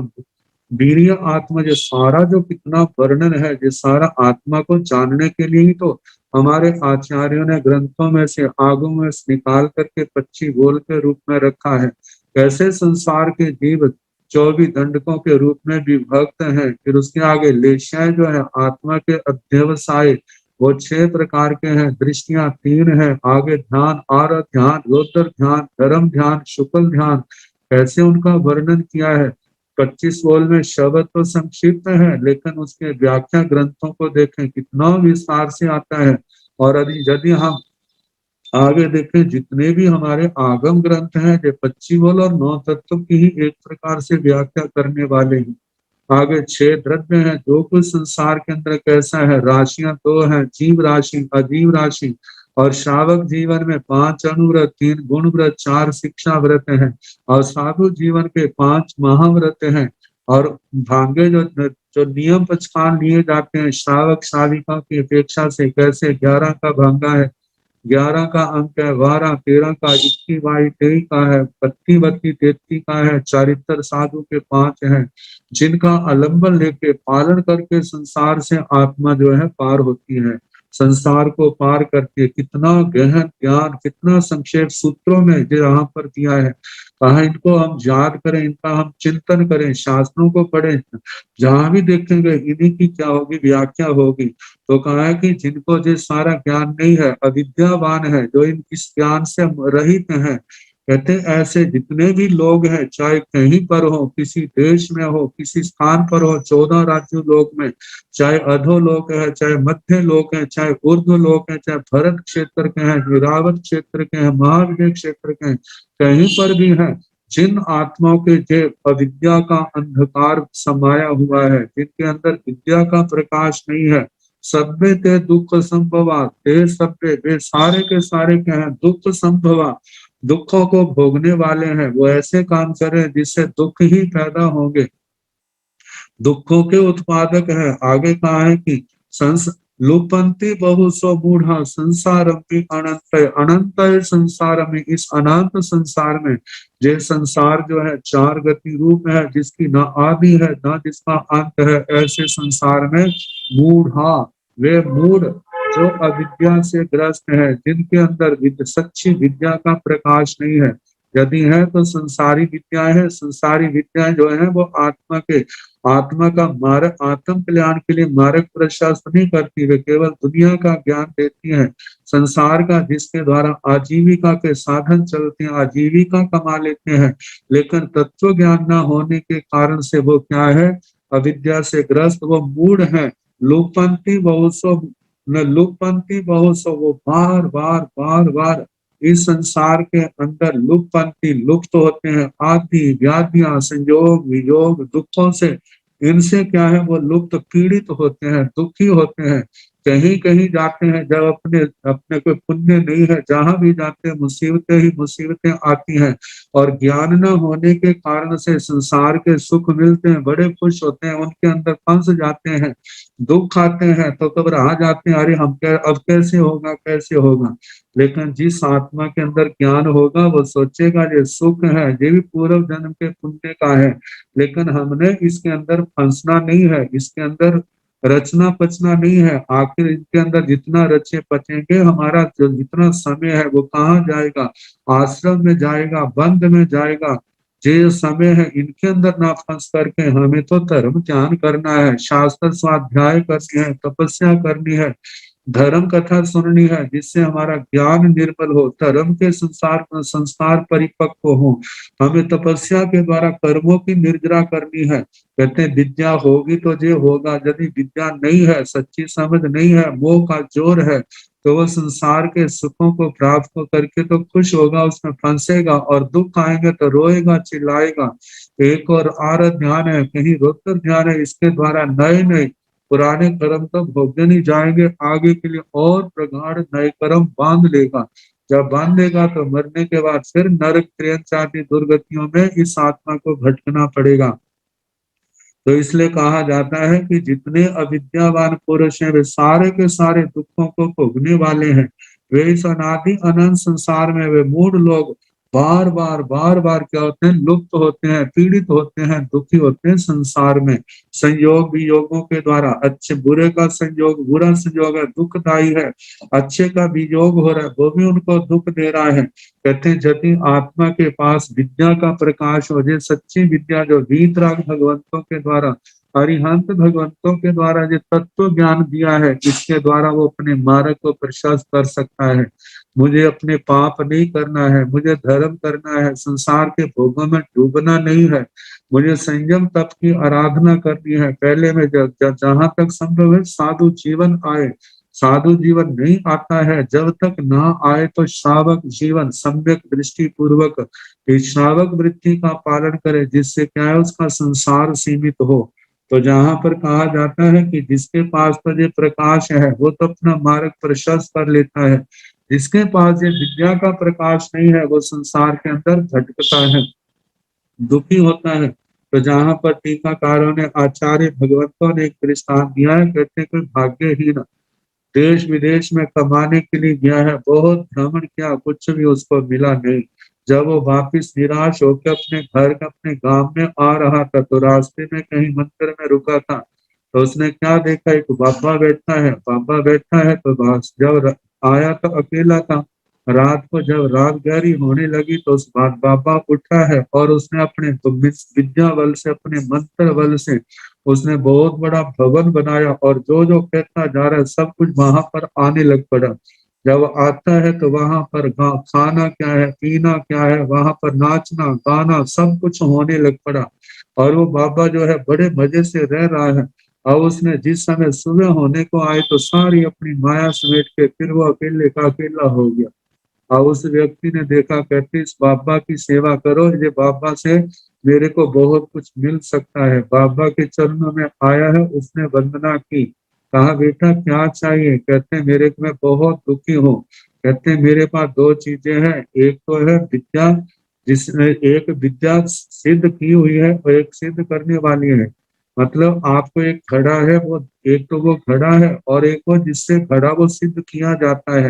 वीर्य आत्मा। जो सारा जो कितना वर्णन है, जो सारा आत्मा को जानने के लिए ही तो हमारे आचार्यों ने ग्रंथों में से, आगम में से निकाल करके 25 बोल के रूप में रखा है। कैसे संसार के जीव 24 दंडकों के रूप में विभक्त हैं। फिर उसके आगे लेशाएं जो है आत्मा के अध्यवसाय, वो 6 प्रकार के हैं, दृष्टियां 3 हैं, आगे ध्यान, आर ध्यान, रोतर ध्यान, धर्म ध्यान, शुक्ल ध्यान, कैसे उनका वर्णन किया है। 25 बोल में शब्द तो संक्षिप्त है, लेकिन उसके व्याख्या ग्रंथों को देखें कितना विस्तार से आता है। और यदि हम आगे देखें, जितने भी हमारे आगम ग्रंथ हैं, जो 25 बोल और 9 तत्व की ही एक प्रकार से व्याख्या करने वाले हैं। आगे 6 द्रव्य हैं, जो कुछ संसार के अंदर कैसा है, राशियां 2 हैं, जीव राशि, अजीव राशि। और श्रावक जीवन में 5 अनुव्रत, 3 गुण व्रत, 4 शिक्षा व्रत हैं। और साधु जीवन के 5 महाव्रत हैं। और भांगे जो नियम पक्षपात लिए जाते हैं श्रावक श्राविका की अपेक्षा से, कैसे 11 का भांगा है, 11 का अंक है, 12, 13 का, 21, 22, 23 का है, 32, 32, 33 का है। चरित्र साधु के 5 हैं, जिनका अवलंबन लेके, पालन करके संसार से आत्मा जो है पार होती है, संसार को पार करती है। कितना गहन ज्ञान, कितना संक्षेप सूत्रों में जो यहाँ पर दिया है। कहा इनको हम याद करें, इनका हम चिंतन करें, शास्त्रों को पढ़ें, जहां भी देखेंगे इन्हीं की क्या होगी, व्याख्या होगी। तो कहा है कि जिनको जो सारा ज्ञान नहीं है, अविद्यावान है, जो इस ज्ञान से रहित हैं, कहते ऐसे जितने भी लोग हैं, चाहे कहीं पर हो, किसी देश में हो, किसी स्थान पर हो, 14 राज्यों लोक में, चाहे अधो लोक है, चाहे मध्य लोक है, चाहे ऊर्ध्व लोक है, चाहे भरत क्षेत्र के हैं, निरावत क्षेत्र के हैं, महाविजय क्षेत्र के हैं, कहीं पर भी हैं, जिन आत्माओं के जो अविद्या का अंधकार समाया हुआ है, जिनके अंदर विद्या का प्रकाश नहीं है, सभ्य ते दुख संभवा, ते सभ्य, वे सारे के सारे क्या है, दुख संभवा, दुखों को भोगने वाले हैं। वो ऐसे काम करें जिससे दुख ही पैदा होंगे, दुखों के उत्पादक है। आगे कहा है कि लुपंती बहु सो मूढ़ा संसार अनंत, अनंत संसार में, इस अनंत संसार में, ये संसार जो है चार गति रूप है, जिसकी ना आदि है ना जिसका अंत है, ऐसे संसार में मूढ़ा, वे मूढ़ जो अविद्या से ग्रस्त है, जिनके अंदर सच्ची विद्या का प्रकाश नहीं है। यदि है तो संसारी विद्या है, संसारी विद्या जो है वो आत्मा का मार्ग, आत्म कल्याण के लिए मार्ग प्रशस्त नहीं करती, वे केवल दुनिया का ज्ञान देती है, संसार का, जिसके द्वारा आजीविका के साधन चलते हैं, आजीविका कमा लेते हैं। लेकिन तत्व ज्ञान न होने के कारण से वो क्या है, अविद्या से ग्रस्त, वो मूढ़ है। लुपंती बहुसो न लुपंती बहुसो, वो बार बार बार बार इस संसार के अंदर लुप्तपंथी लुप्त होते हैं, आदि व्याधियां, संयोग वियोग दुखों से, इनसे क्या है वो लुप्त, पीड़ित होते हैं, दुखी होते हैं। कहीं कहीं जाते हैं जब अपने अपने कोई पुण्य नहीं है, जहां भी जाते हैं मुसीबतें ही मुसीबतें आती हैं, और ज्ञान न होने के कारण से संसार के सुख मिलते हैं, बड़े खुश होते हैं, उनके अंदर फंस जाते हैं, दुख आते हैं तो घबरा जाते हैं, अरे हम अब कैसे होगा कैसे होगा। लेकिन जिस आत्मा के अंदर ज्ञान होगा वो सोचेगा ये सुख है, ये भी पूर्व जन्म के पुण्य का है, लेकिन हमने इसके अंदर फंसना नहीं है, इसके अंदर रचना पचना नहीं है। आखिर इनके अंदर जितना रचे पचेंगे, हमारा जो जितना समय है वो कहाँ जाएगा, आश्रम में जाएगा, बंद में जाएगा। जो समय है इनके अंदर ना फंस करके हमें तो धर्म ज्ञान करना है, शास्त्र स्वाध्याय करनी है, तपस्या करनी है, धर्म कथा सुननी है, जिससे हमारा ज्ञान निर्मल हो, धर्म के संस्कार परिपक्व हो। हमें तपस्या के द्वारा कर्मों की निर्जरा करनी है। कहते हैं विद्या होगी तो ये होगा, यदि विद्या नहीं है, सच्ची समझ नहीं है, मोह का जोर है, तो वह संसार के सुखों को प्राप्त करके तो खुश होगा, उसमें फंसेगा, और दुख आएंगे तो रोएगा चिल्लाएगा। एक और आर ध्यान है, कहीं रोतर ध्यान है, इसके द्वारा नए नए पुराने कर्म तो भोगने नहीं जाएंगे, आगे के लिए और प्रगाढ़ नए कर्म बांध लेगा। जब बांध लेगा तो मरने के बाद फिर नरक त्रयंच आदि दुर्गतियों में इस आत्मा को भटकना पड़ेगा। तो इसलिए कहा जाता है कि जितने अविद्यावान पुरुष हैं वे सारे के सारे दुखों को भोगने वाले हैं। वे इस अनादि अनंत संसार में वे मूढ़ लोग बार बार क्या होते हैं, लुप्त होते हैं, पीड़ित होते हैं, दुखी होते हैं संसार में, संयोग वियोगों के द्वारा। अच्छे बुरे का संयोग, बुरा संयोग है, दुखदायी है, अच्छे का वियोग हो रहा है, वो भी उनको दुख दे रहा है। कहते हैं यदि आत्मा के पास विद्या का प्रकाश हो जाए, सच्ची विद्या जो वीतराग भगवंतों के द्वारा, अरिहंत भगवंतों के द्वारा जो तत्व ज्ञान दिया है, इसके द्वारा वो अपने मार्ग को प्रशस्त कर सकता है। मुझे अपने पाप नहीं करना है, मुझे धर्म करना है, संसार के भोगों में डूबना नहीं है, मुझे संयम तप की आराधना करनी है। पहले में जहां तक संभव है साधु जीवन आए, साधु जीवन नहीं आता है, जब तक ना आए तो श्रावक जीवन सम्यक दृष्टि पूर्वक श्रावक वृत्ति का पालन करे, जिससे क्या है उसका संसार सीमित हो। तो जहां पर कहा जाता है कि जिसके पास तो ये प्रकाश है वो तो अपना मार्ग प्रशस्त कर लेता है, जिसके पास ये विद्या का प्रकाश नहीं है वो संसार के अंदर भटकता है, दुखी होता है। तो जहां पर टीकाकारों ने, आचार्य भगवंतों ने एक दृष्टांत दिया है, कहते कोई भाग्यहीन देश विदेश में कमाने के लिए गया है, बहुत भ्रमण किया, कुछ भी उसको मिला नहीं। जब वो वापिस निराश होकर अपने घर का, अपने गांव में आ रहा था, तो रास्ते में कहीं मंदिर में रुका था, तो उसने क्या देखा, एक बाबा बैठा है, बाबा बैठा है, तो बस जब आया तो अकेला था। रात को जब रात गहरी होने लगी तो उस बाद बाबा उठा है, और उसने अपने विद्या बल से, अपने मंत्र बल से उसने बहुत बड़ा भवन बनाया, और जो जो कहता जा रहा है सब कुछ वहां पर आने लग पड़ा। जब आता है तो वहां पर खाना क्या है, पीना क्या है, वहां पर नाचना गाना सब कुछ होने लग पड़ा, और वो बाबा जो है बड़े मजे से रह रहा है। और उसने जिस समय सुबह होने को आए तो सारी अपनी माया समेट के फिर वो अकेले का अकेला हो गया। और उस व्यक्ति ने देखा, कहते इस बाबा की सेवा करो, ये बाबा से मेरे को बहुत कुछ मिल सकता है। बाबा के चरणों में आया है, उसने वंदना की, कहा बेटा क्या चाहिए? कहते मेरे मैं बहुत दुखी हूँ। कहते मेरे पास दो चीजें हैं, एक तो है विद्या, जिसने एक विद्या सिद्ध की हुई है और एक सिद्ध करने वाली है। मतलब आपको एक घड़ा है, वो एक तो वो घड़ा है और एक वो जिससे घड़ा वो सिद्ध किया जाता है।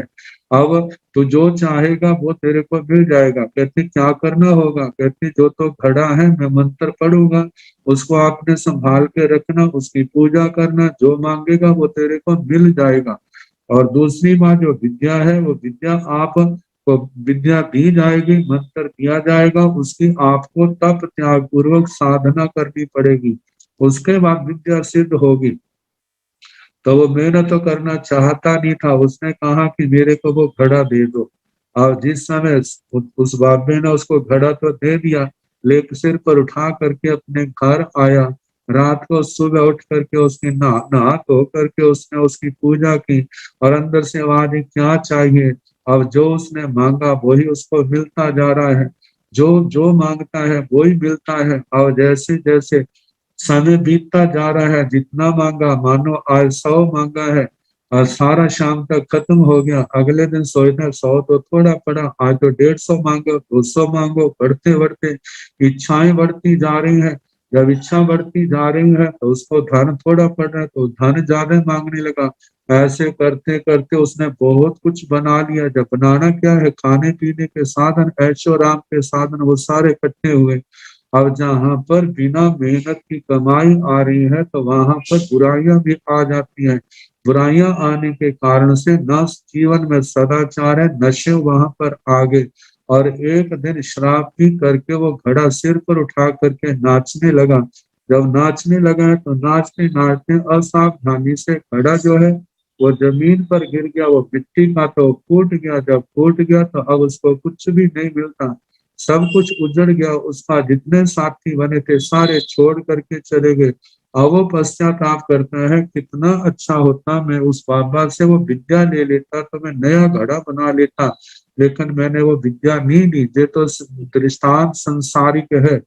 अब तो जो चाहेगा वो तेरे को मिल जाएगा। कहते क्या करना होगा? कहते जो तो घड़ा है मैं मंत्र पढ़ूंगा, उसको आपने संभाल के रखना, उसकी पूजा करना, जो मांगेगा वो तेरे को मिल जाएगा। और दूसरी बात जो विद्या है, वो विद्या आप को विद्या दी जाएगी, मंत्र दिया जाएगा, उसकी आपको तप त्याग पूर्वक साधना करनी पड़ेगी, उसके बाद विद्या सिद्ध होगी। तो वो मेहनत तो करना चाहता नहीं था, उसने कहा कि मेरे को वो घड़ा दे दो। और जिस समय उस बाबे ने उसको घड़ा तो दे दिया, लेकिन सिर पर उठा करके अपने घर आया। रात को सुबह उठ करके उसने नहा धो करके उसने उसकी पूजा की और अंदर से आवाज आई, क्या चाहिए? अब जो उसने मांगा वही उसको मिलता जा रहा है, जो जो मांगता है वही मिलता है। और जैसे जैसे समय बीतता जा रहा है, जितना मांगा, मानो आज 100 मांगा है और सारा शाम तक खत्म हो गया, अगले दिन सोचना 100 तो थोड़ा पड़ा, आज तो 150 मांगो, 200 मांगो, बढ़ते बढ़ते इच्छाएं बढ़ती जा रही है। जब इच्छा बढ़ती जा रही है तो उसको धन थोड़ा पड़ रहा है तो धन ज्यादा मांगने लगा। ऐसे करते करते उसने बहुत कुछ बना लिया। जब बनाना क्या है, खाने पीने के साधन, ऐशो आराम के साधन, वो सारे इकट्ठे हुए। अब जहाँ पर बिना मेहनत की कमाई आ रही है तो वहां पर बुराइयां भी आ जाती हैं। बुराइयां आने के कारण से न जीवन में सदाचार है, नशे वहां पर आ गए। और एक दिन श्राप भी करके वो घड़ा सिर पर उठा करके नाचने लगा। जब नाचने लगा है तो नाचते नाचते असावधानी से घड़ा जो है वो जमीन पर गिर गया। वो मिट्टी का तो फूट गया, जब फूट गया तो अब उसको कुछ भी नहीं मिलता, सब कुछ उजड़ गया। उसका जितने साथी बने थे सारे छोड़ करके चले गए। अब वो पश्चाताप करता है, कितना अच्छा होता मैं उस बाबा से वो विद्या ले लेता तो मैं नया घड़ा बना लेता, लेकिन मैंने वो विद्या नहीं ली। ये तो दृष्टांत संसारिक है,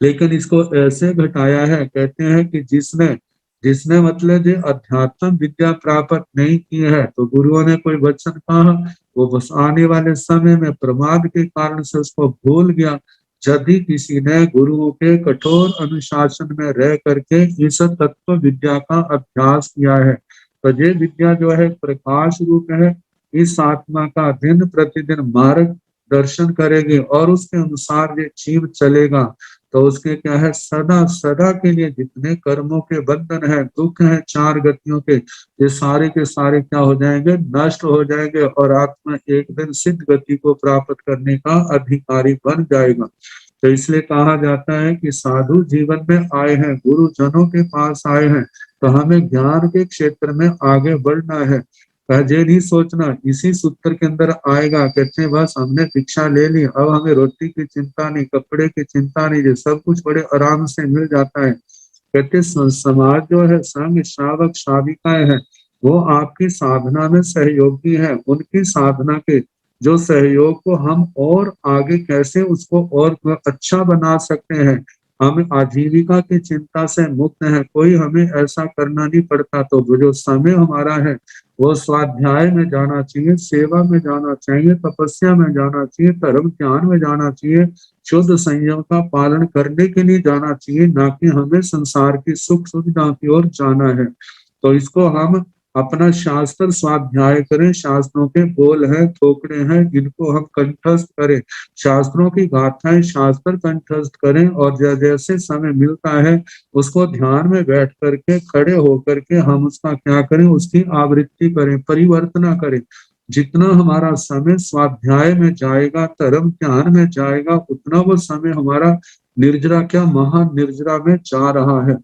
लेकिन इसको ऐसे घटाया है। कहते हैं कि जिसने जिसने मतलब ये अध्यात्म विद्या प्राप्त नहीं की है तो गुरुओं ने कोई वचन कहा, वो बस आने वाले समय में प्रमाद के कारण से उसको भूल गया। यदि किसी ने गुरुओं के कठोर अनुशासन में रह करके इस तत्व विद्या का अभ्यास किया है तो ये विद्या जो है प्रकाश रूप है, इस आत्मा का दिन प्रतिदिन मार्ग दर्शन करेगी और उसके अनुसार ये जीव चलेगा। तो उसके क्या है, सदा सदा के लिए जितने कर्मों के बंधन है, दुख है, चार गतियों के, ये सारे के सारे क्या हो जाएंगे, नष्ट हो जाएंगे और आत्मा एक दिन सिद्ध गति को प्राप्त करने का अधिकारी बन जाएगा। तो इसलिए कहा जाता है कि साधु जीवन में आए हैं, गुरुजनों के पास आए हैं तो हमें ज्ञान के क्षेत्र में आगे बढ़ना है। ये नहीं सोचना इसी सूत्र के अंदर आएगा, कहते हैं बस हमने शिक्षा ले ली, अब हमें रोटी की चिंता नहीं, कपड़े की चिंता नहीं, ये सब कुछ बड़े आराम से मिल जाता है। कहते समाज जो है, संघ श्रावक श्राविकाएं हैं, वो आपकी साधना में सहयोगी है। उनकी साधना के जो सहयोग को हम और आगे कैसे उसको और अच्छा बना सकते हैं, हम आजीविका की चिंता से मुक्त हैं, कोई हमें ऐसा करना नहीं पड़ता। तो वो जो समय हमारा है वो स्वाध्याय में जाना चाहिए, सेवा में जाना चाहिए, तपस्या में जाना चाहिए, धर्म ज्ञान में जाना चाहिए, शुद्ध संयम का पालन करने के लिए जाना चाहिए, ना कि हमें संसार की सुख सुविधा की ओर जाना है। तो इसको हम अपना शास्त्र स्वाध्याय करें, शास्त्रों के बोल हैं, थोकड़े हैं, इनको हम कंठस्थ करें, शास्त्रों की गाथाएं शास्त्र कंठस्थ करें और जैसे समय मिलता है उसको ध्यान में बैठ करके खड़े होकर के हम उसका क्या करें, उसकी आवृत्ति करें, परिवर्तना करें। जितना हमारा समय स्वाध्याय में जाएगा, धर्म ज्ञान में जाएगा, उतना वो समय हमारा निर्जरा क्या महान निर्जरा में जा रहा है।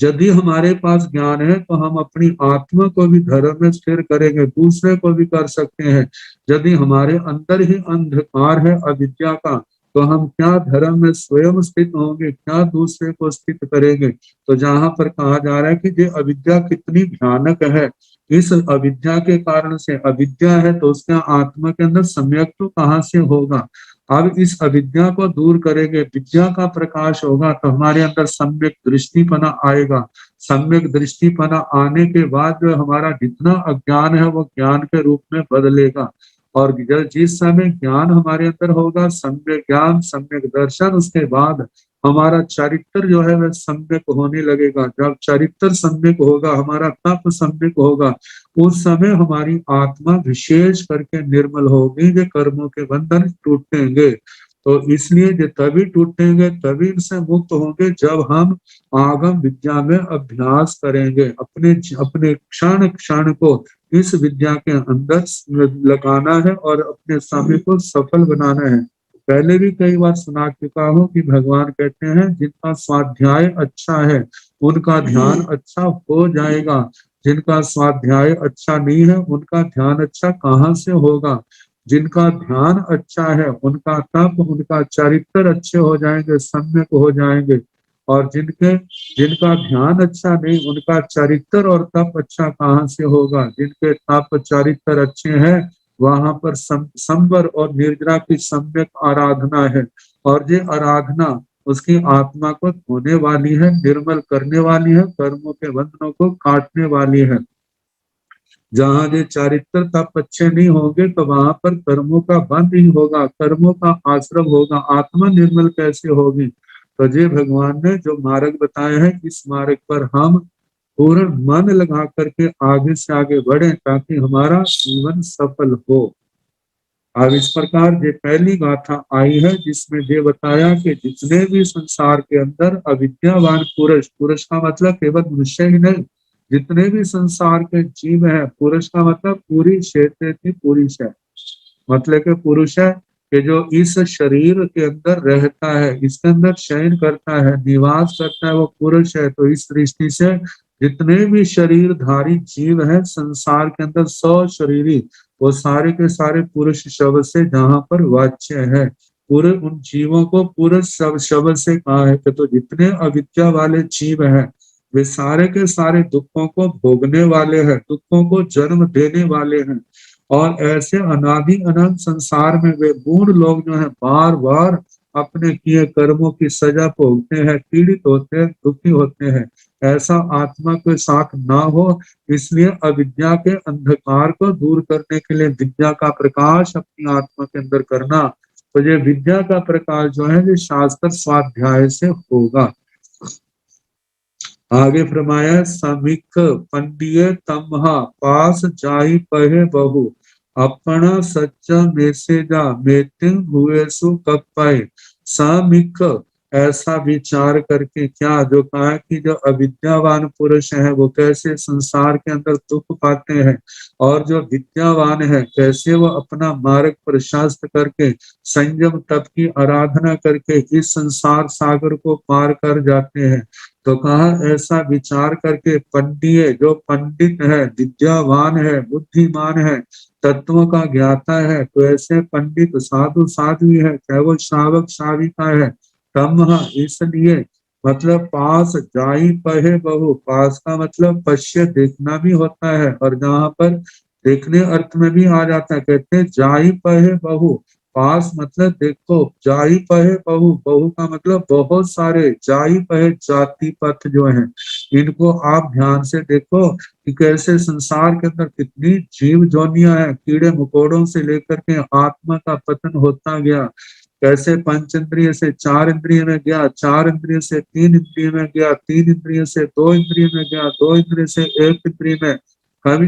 यदि हमारे पास ज्ञान है तो हम अपनी आत्मा को भी धर्म में स्थिर करेंगे, दूसरे को भी कर सकते हैं। यदि हमारे अंदर ही अंधकार है अविद्या का तो हम क्या धर्म में स्वयं स्थित होंगे, क्या दूसरे को स्थित करेंगे। तो जहां पर कहा जा रहा है कि ये अविद्या कितनी भयानक है, इस अविद्या के कारण से, अविद्या है तो उसका आत्मा के अंदर सम्यक तो कहाँ से होगा। अब इस अविद्या को दूर करेंगे, विद्या का प्रकाश होगा तो हमारे अंदर सम्यक दृष्टिपना आएगा। सम्यक दृष्टिपना आने के बाद जो हमारा जितना अज्ञान है वो ज्ञान के रूप में बदलेगा। और जिस समय ज्ञान हमारे अंदर होगा, सम्यक ज्ञान सम्यक दर्शन, उसके बाद हमारा चरित्र जो है वह सम्यक होने लगेगा। जब चरित्र सम्यक होगा, हमारा तप सम्यक होगा, उस समय हमारी आत्मा विशेष करके निर्मल होगी, जो कर्मों के बंधन टूटेंगे। तो इसलिए जो तभी टूटेंगे, तभी इनसे मुक्त होंगे जब हम आगम विद्या में अभ्यास करेंगे। अपने अपने क्षण क्षण को इस विद्या के अंदर लगाना है और अपने समय को सफल बनाना है। पहले भी कई बार सुना चुका हूँ कि भगवान कहते हैं जिनका स्वाध्याय अच्छा है उनका ध्यान अच्छा हो जाएगा, जिनका स्वाध्याय अच्छा नहीं है उनका ध्यान अच्छा कहाँ से होगा। जिनका ध्यान अच्छा है उनका तप, उनका चरित्र अच्छे हो जाएंगे, सम्यक हो जाएंगे। और जिनका ध्यान अच्छा नहीं, उनका चरित्र और तप अच्छा कहाँ से होगा। जिनके तप चरित्र अच्छे हैं वहां पर संवर और निर्जरा की सम्यक आराधना है। और ये आराधना उसकी आत्मा को धोने वाली है, निर्मल करने वाली है, कर्मों के बंधनों को काटने वाली है। जहाँ ये चारित्र तप अच्छे नहीं होंगे तो वहां पर कर्मों का बंध ही होगा, कर्मों का आश्रम होगा, आत्मा निर्मल कैसे होगी। तो ये भगवान ने जो मार्ग बताया है, इस मार्ग पर हम पूर्ण मन लगा करके आगे से आगे बढ़े ताकि हमारा जीवन सफल हो। अब इस प्रकार ये पहली गाथा आई है जिसमें ये बताया कि जितने भी संसार के अंदर अविद्यावान पुरुष, पुरुष का मतलब केवल मनुष्य ही नहीं, जितने भी संसार के जीव है, पुरुष का मतलब पूरी क्षेत्र की पूरी है, मतलब के पुरुष है कि जो इस शरीर के अंदर रहता है, इसके अंदर शयन करता है, निवास करता है, वो पुरुष है। तो इस दृष्टि से जितने भी शरीरधारी जीव है संसार के अंदर, 100 शरीरी, वो सारे के सारे पुरुष शब्द से जहाँ पर वाच्य है। पूरे उन जीवों को पुरुष शब्द से कहा है कि तो जितने अविद्या वाले जीव हैं वे सारे के सारे दुखों को भोगने वाले हैं, दुखों को जन्म देने वाले हैं। और ऐसे अनादि अनंत संसार में वे बूढ़ लोग जो है बार बार अपने किए कर्मों की सजा भोगते हैं, पीड़ित होते हैं, दुखी होते हैं। ऐसा आत्मा के साथ ना हो, इसलिए अविद्या के अंधकार को दूर करने के लिए विद्या का प्रकाश अपनी आत्मा के अंदर करना। तो ये विद्या का प्रकाश जो है ये शास्त्र स्वाध्याय से होगा। आगे फरमाया, समीख पंडिये तमहा पास जाई पहे बहु, अपना सच्चा मेसेजा मेतिन हुए सु कपाए। समीख ऐसा विचार करके, क्या जो कहा कि जो अविद्यावान पुरुष है वो कैसे संसार के अंदर दुख पाते हैं, और जो विद्यावान है कैसे वो अपना मार्ग प्रशस्त करके संयम तप की आराधना करके इस संसार सागर को पार कर जाते हैं। तो कहा ऐसा विचार करके पंडित, जो पंडित है, विद्यावान है, बुद्धिमान है, तत्वों का ज्ञाता है, तो ऐसे पंडित साधु साध्वी है, चाहे वो श्रावक श्राविका है, तम इसलिए मतलब पास जाई पहे बहु, पास का मतलब पश्य देखना भी होता है, और जहाँ पर देखने अर्थ में भी आ जाता है, कहते हैं जाई पहे बहु, पास मतलब देखो, जाई पहे बहु, बहु का मतलब बहुत सारे, जाई पहे जाति पथ जो है, इनको आप ध्यान से देखो कि कैसे संसार के अंदर कितनी जीव जोनियां हैं, कीड़े मकोड़ों से लेकर के आत्मा का पतन होता गया, कैसे पंच इंद्रिय से 4 इंद्रिय में गया, 4 इंद्रिय से 3 इंद्रिय में गया, 3 इंद्रिय से 2 इंद्रिय में गया, 2 इंद्रिय से 1 इंद्रिय में, कभी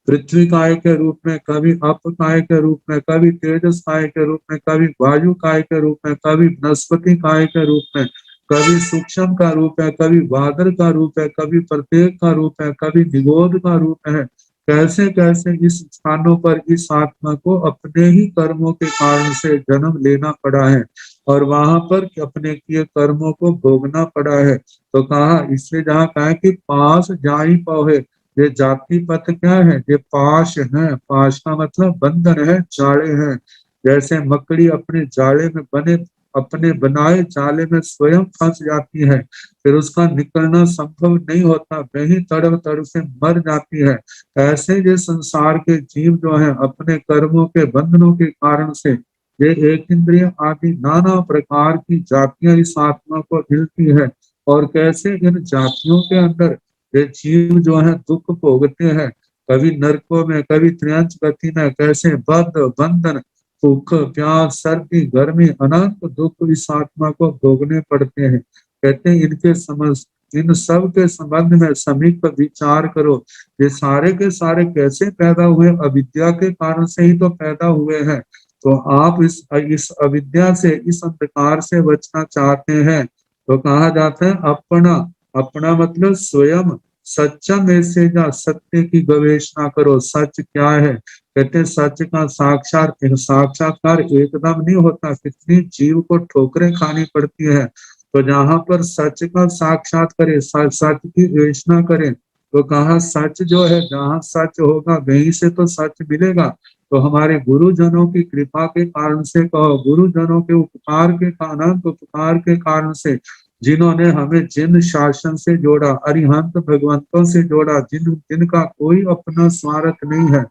पृथ्वी काय के रूप में, कभी अप काय के रूप में, कभी तेजस काय के रूप में, कभी वायु काय के रूप में, कभी वनस्पति काय के रूप में, कभी सूक्ष्म का रूप है, कभी बादल का रूप है, कभी प्रत्येक का रूप है, कभी निगोद का रूप है। कैसे कैसे इस स्थानों पर इस आत्मा को अपने ही कर्मों के कारण से जन्म लेना पड़ा है, और वहां पर अपने किए कर्मों को भोगना पड़ा है। तो कहा, इसलिए जहाँ कहा कि पास जाई पौहे, ये जाति पथ क्या है, ये पाश है, पाश का मतलब बंधन है, जाड़े हैं। जैसे मकड़ी अपने जाड़े में बने अपने बनाए जाले में स्वयं फंस जाती है, फिर उसका निकलना संभव नहीं होता, वही तड़प तड़प से मर जाती है। ऐसे ये संसार के जीव जो है अपने कर्मों के बंधनों के कारण से ये एक इंद्रिय आदि नाना प्रकार की जातियां इस आत्मा को मिलती है, और कैसे इन जातियों के अंदर ये जीव जो है दुख भोगते हैं, कभी नरकों में, कभी त्रियंच गति में, कैसे बद्ध बंधन, भूख प्यास सर्दी गर्मी अनंत दुख इस आत्मा को भोगने पड़ते हैं। कहते हैं इनके समझ इन सब के संबंध में समीप विचार करो, ये सारे के सारे कैसे पैदा हुए, अविद्या के कारण से ही तो पैदा हुए हैं। तो आप इस अविद्या से, इस अंधकार से बचना चाहते हैं तो कहा जाता है अपना, अपना मतलब स्वयं सच्चा में से जा सत्य की गवेषणा करो। सच क्या है? कहते हैं सच का साक्षात्कार एकदम नहीं होता, कितनी जीव को ठोकरें खानी पड़ती है। तो जहां पर सच का साक्षात करे, सच की गवेषणा करे, तो कहा सच जो है, जहाँ सच होगा वहीं से तो सच मिलेगा। तो हमारे गुरुजनों की कृपा के कारण से कहो, गुरुजनों के उपकार के अनंत उपकार के कारण से, जिन्होंने हमें जिन शासन से जोड़ा, अरिहंत भगवंतों से जोड़ा, जिनका कोई अपना स्वार्थ नहीं है,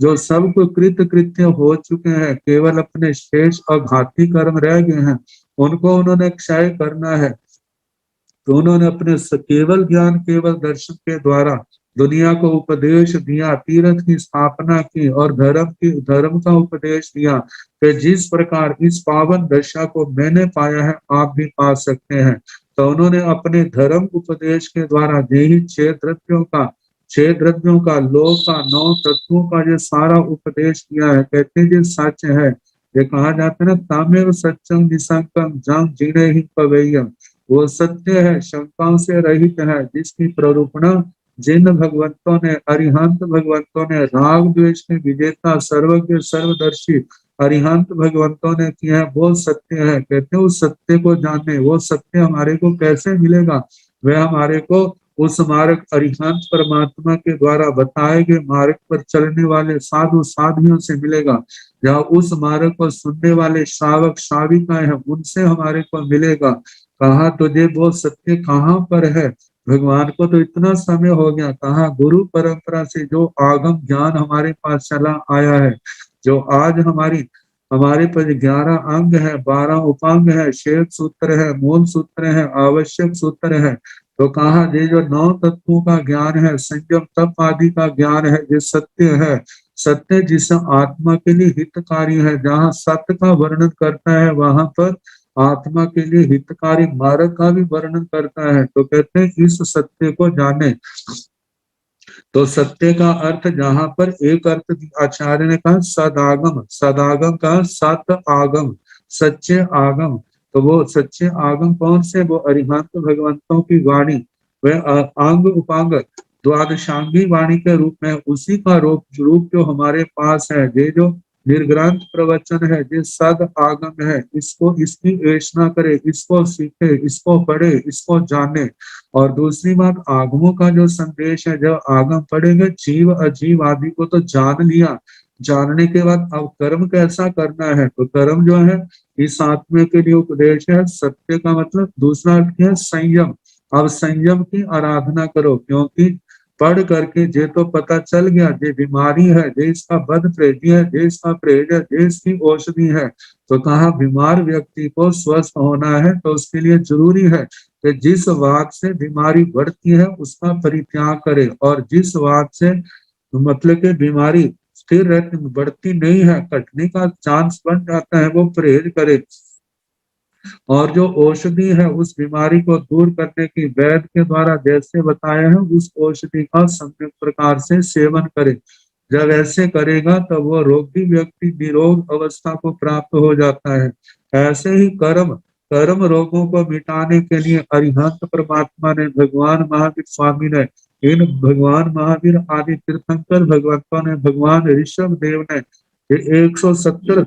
जो सब कृत कृत्य हो चुके हैं, केवल अपने शेष और घाती कर्म रह गए हैं, उनको उन्होंने क्षय करना है। तो उन्होंने अपने केवल ज्ञान, केवल दर्शन के द्वारा दुनिया को उपदेश दिया, तीर्थ की स्थापना की और धर्म का उपदेश दिया कि जिस प्रकार इस पावन दशा को मैंने पाया है आप भी पा सकते हैं। तो उन्होंने अपने धर्म उपदेश के द्वारा यही छह द्रव्यों का लोक का 9 तत्वों का ये सारा उपदेश दिया है। कहते हैं ये सच है, ये कहा जाता है ना तामेव सत्यम निसंकम जम जीणे ही पवेयम, वो सत्य है, शंकाओं से रहित है, जिसकी प्ररूपणा जिन भगवंतों ने, अरिहंत भगवंतों ने, राग द्वेष के विजेता सर्वज्ञ सर्वदर्शी अरिहंत भगवंतों ने किया है, वो सत्य है। कहते हैं उस सत्य को जाने, वो सत्य हमारे को कैसे मिलेगा? वह हमारे को उस मार्ग अरिहंत परमात्मा के द्वारा बताए गए मार्ग पर चलने वाले साधु साधियों से मिलेगा, या उस मार्ग को सुनने वाले श्रावक श्राविकाएं हैं उनसे हमारे को मिलेगा। कहा तुझे वो सत्य कहाँ पर है? भगवान को तो इतना समय हो गया, कहा गुरु परंपरा से जो आगम ज्ञान हमारे पास चला आया है, जो आज हमारे पास 11 अंग है, 12 उपांग है, शेष सूत्र है, मूल सूत्र है, आवश्यक सूत्र है। तो कहा ये जो 9 तत्वों का ज्ञान है, संयम तप आदि का ज्ञान है, ये सत्य है। सत्य जिस आत्मा के लिए हितकारी है, जहाँ सत्य का वर्णन करता है वहां पर आत्मा के लिए हितकारी मार्ग का भी वर्णन करता है। तो कहते हैं इस सत्य को जाने। तो सत्य का अर्थ जहां पर एक अर्थ आचार्य ने कहा सदागम, सदागम का सत आगम, सच्चे आगम। तो वो सच्चे आगम कौन से? वो अरिहंत भगवंतों की वाणी, वह अंग उपांग द्वादशांगी वाणी के रूप में, उसी का रूप जो हमारे पास है, ये जो निर्ग्रंथ प्रवचन है, ये सद आगम है, इसको इसकी ऐषणा करे, इसको सीखे, इसको पढ़े, इसको जाने। और दूसरी बात आगमों का जो संदेश है, जब आगम पढ़ेंगे जीव अजीव आदि को तो जान लिया, जानने के बाद अब कर्म कैसा करना है, तो कर्म जो है इस आत्मा के लिए उपदेश है। सत्य का मतलब दूसरा अर्थ है संयम। अब संयम की आराधना करो, क्योंकि पढ़ करके जे तो पता चल गया ये बीमारी है, ये इसका बद प्रेती है, ये इसका प्रेत है, ये इसकी औषधि है। तो कहा बीमार व्यक्ति को स्वस्थ होना है तो उसके लिए जरूरी है कि जिस बात से बीमारी बढ़ती है उसका परित्याग करे, और जिस बात से मतलब कि बीमारी स्थिर रहती बढ़ती नहीं है, कटने का चांस बन जाता है, वो परहेज करे। और जो औषधि है उस बीमारी को दूर करने की वैद्य के द्वारा जैसे बताया है, उस औषधि का सम्यक प्रकार से सेवन करे। जब ऐसे करेगा तब वो रोगी व्यक्ति निरोग अवस्था को प्राप्त हो जाता है। ऐसे ही कर्म रोगों को मिटाने के लिए अरिहंत परमात्मा ने, भगवान महावीर स्वामी ने, इन भगवान महावीर आदि तीर्थंकर भगवंतों ने, भगवान ऋषभ देव ने, ये 170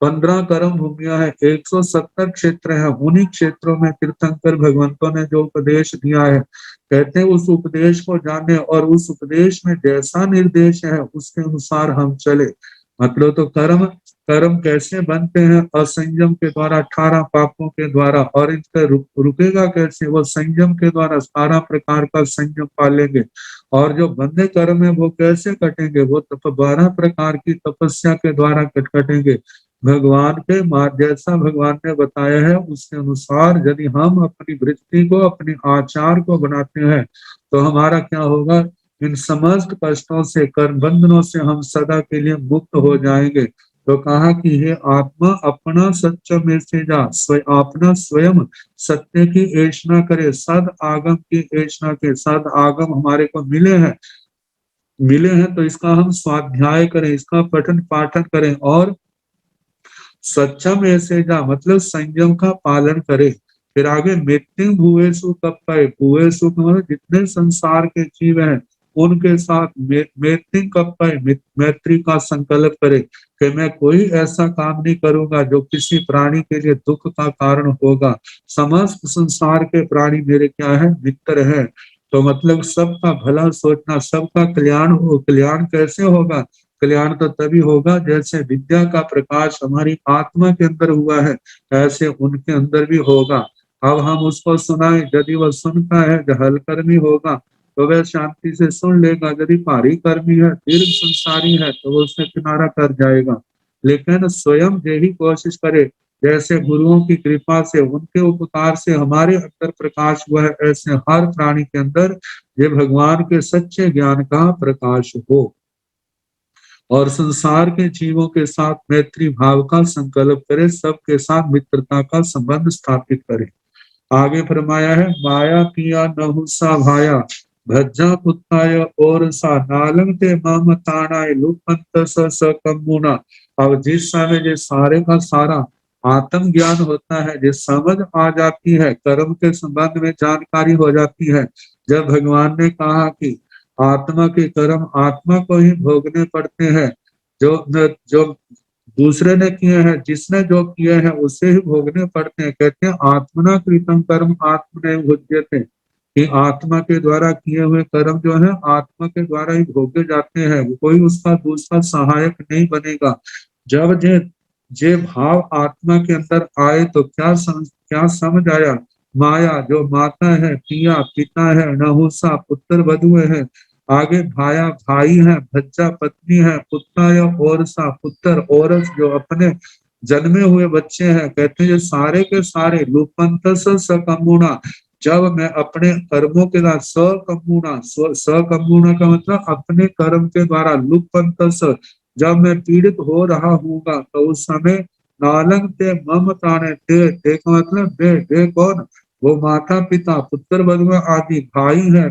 15 कर्म भूमिया है, 170 क्षेत्र है, उन्हीं क्षेत्रों में तीर्थंकर भगवंतों ने जो उपदेश दिया है, कहते हैं उस उपदेश को जाने और उस उपदेश में जैसा निर्देश है उसके अनुसार हम चले। मतलब तो कर्म कर्म कैसे बनते हैं? असंयम के द्वारा, 18 पापों के द्वारा। और इनका रुकेगा कैसे? वो संयम के द्वारा 18 प्रकार का संयम पालेंगे। और जो बंदे कर्म है वो कैसे कटेंगे? वो 12 प्रकार की तपस्या के द्वारा कटेंगे। भगवान के जैसा भगवान ने बताया है उसके अनुसार यदि हम अपनी वृत्ति को, अपने आचार को बनाते हैं तो हमारा क्या होगा? इन समस्त कष्टों से, कर्म बंधनों से हम सदा के लिए मुक्त हो जाएंगे। तो कहा कि हे आत्मा, अपना सच्चा में से जा, अपना स्वयं सत्य की ऐषणा करे, सद आगम की ऐषणा के। सद आगम हमारे को मिले हैं तो इसका हम स्वाध्याय करें, इसका पठन पाठन करें, और सक्षम ऐसे जा मतलब संयम का पालन करे। फिर आगे मृत्यु भुवेसु कप्पय, भुवेसु मतलब जितने संसार के जीव हैं उनके साथ मैत्री कप्पय, मैत्री का संकल्प करे कि मैं कोई ऐसा काम नहीं करूंगा जो किसी प्राणी के लिए दुख का कारण होगा। समस्त संसार के प्राणी मेरे क्या है? मित्र है। तो मतलब सबका भला सोचना, सबका कल्याण हो। कल्याण कैसे होगा? कल्याण तो तभी होगा जैसे विद्या का प्रकाश हमारी आत्मा के अंदर हुआ है, ऐसे उनके अंदर भी होगा। अब हम उसको सुनाए, यदि वह सुनता है, जो हलकर्मी होगा तो वह शांति से सुन लेगा। यदि भारी कर्मी है, दीर्घ संसारी है, तो वो उससे किनारा कर जाएगा। लेकिन स्वयं यही कोशिश करे, जैसे गुरुओं की कृपा से, उनके उपकार से हमारे अंदर प्रकाश हुआ है, ऐसे हर प्राणी के अंदर ये भगवान के सच्चे ज्ञान का प्रकाश हो। और संसार के जीवों के साथ मैत्री भाव का संकल्प करे, सबके साथ मित्रता का संबंध स्थापित करे। आगे फरमाया है, माया किया नहुसा भाया, भज्जा पुत्ताय और सा, नालंग ते माम तानाय लुपंत स कमुना। अब जिस समय ये सारे का सारा आत्म ज्ञान होता है, जो समझ आ जाती है, कर्म के संबंध में जानकारी हो जाती है, जब भगवान ने कहा कि आत्मा के कर्म आत्मा को ही भोगने पड़ते हैं, जो दूसरे ने किए हैं, जिसने जो किए हैं उसे ही भोगने पड़ते हैं। कहते हैं आत्मना कृतम कर्म आत्मनेव भुज्यते, कि आत्मा के द्वारा किए हुए कर्म जो है आत्मा के द्वारा ही भोगे जाते हैं, कोई उसका दूसरा सहायक नहीं बनेगा। जब जे भाव आत्मा के अंदर आए तो क्या समझ आया? माया जो माता है, पिया पिता है, नहुसा पुत्र वधुए है, आगे भाया भाई है, भज्जा पत्नी है, पुत्ता या औरसा पुत्र औरस जो अपने जन्मे हुए बच्चे हैं। कहते हैं ये सारे के सारे लुपंत सकमुना, जब मैं अपने कर्मों के साथ सकमुना का मतलब अपने कर्म के द्वारा, लुपंत जब मैं पीड़ित हो रहा हूँगा तो उस समय नालंग ते मम ताने, ते का मतलब दे कौन? वो माता पिता पुत्र बधुआ आदि, भाई है,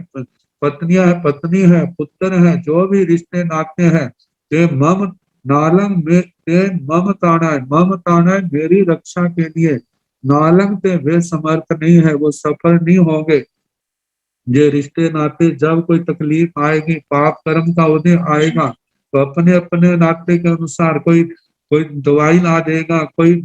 पत्नियां है, पत्नी है, पुत्र है, जो भी रिश्ते नाते हैं, ते मम नालंग में ते मम ताना है मेरी रक्षा के लिए। नालंग ते वे समर्थ नहीं है, वो सफल नहीं होंगे। ये रिश्ते नाते जब कोई तकलीफ आएगी, पाप कर्म का उदय आएगा, तो अपने अपने नाते के अनुसार कोई कोई दवाई ला देगा, कोई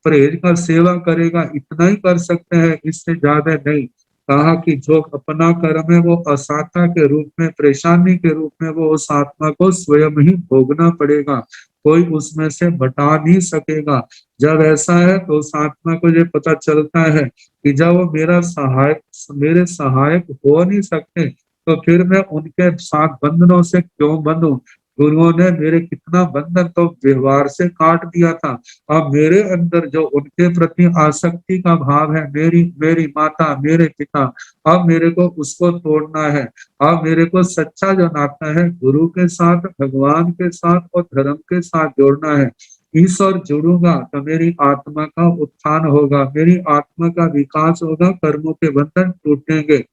परहेज का सेवा करेगा, इतना ही कर सकते हैं, इससे ज्यादा नहीं। कहा कि जो अपना कर्म है वो असाता के रूप में, परेशानी के रूप में वो उस आत्मा को स्वयं ही भोगना पड़ेगा, कोई उसमें से बटा नहीं सकेगा। जब ऐसा है तो उस आत्मा को ये पता चलता है कि जब वो मेरे सहायक हो नहीं सकते तो फिर मैं उनके साथ बंधनों से क्यों बंधूं? गुरुओं ने मेरे कितना बंधन तो व्यवहार से काट दिया था। अब मेरे अंदर जो उनके प्रति आसक्ति का भाव है, मेरी माता, मेरे पिता, अब मेरे को उसको तोड़ना है। अब मेरे को सच्चा जो नाता है गुरु के साथ, भगवान के साथ और धर्म के साथ जोड़ना है। इस और जुड़ूंगा तो मेरी आत्मा का उत्थान होगा, मेरी आत्मा का विकास होगा, कर्मों के बंधन टूटेंगे।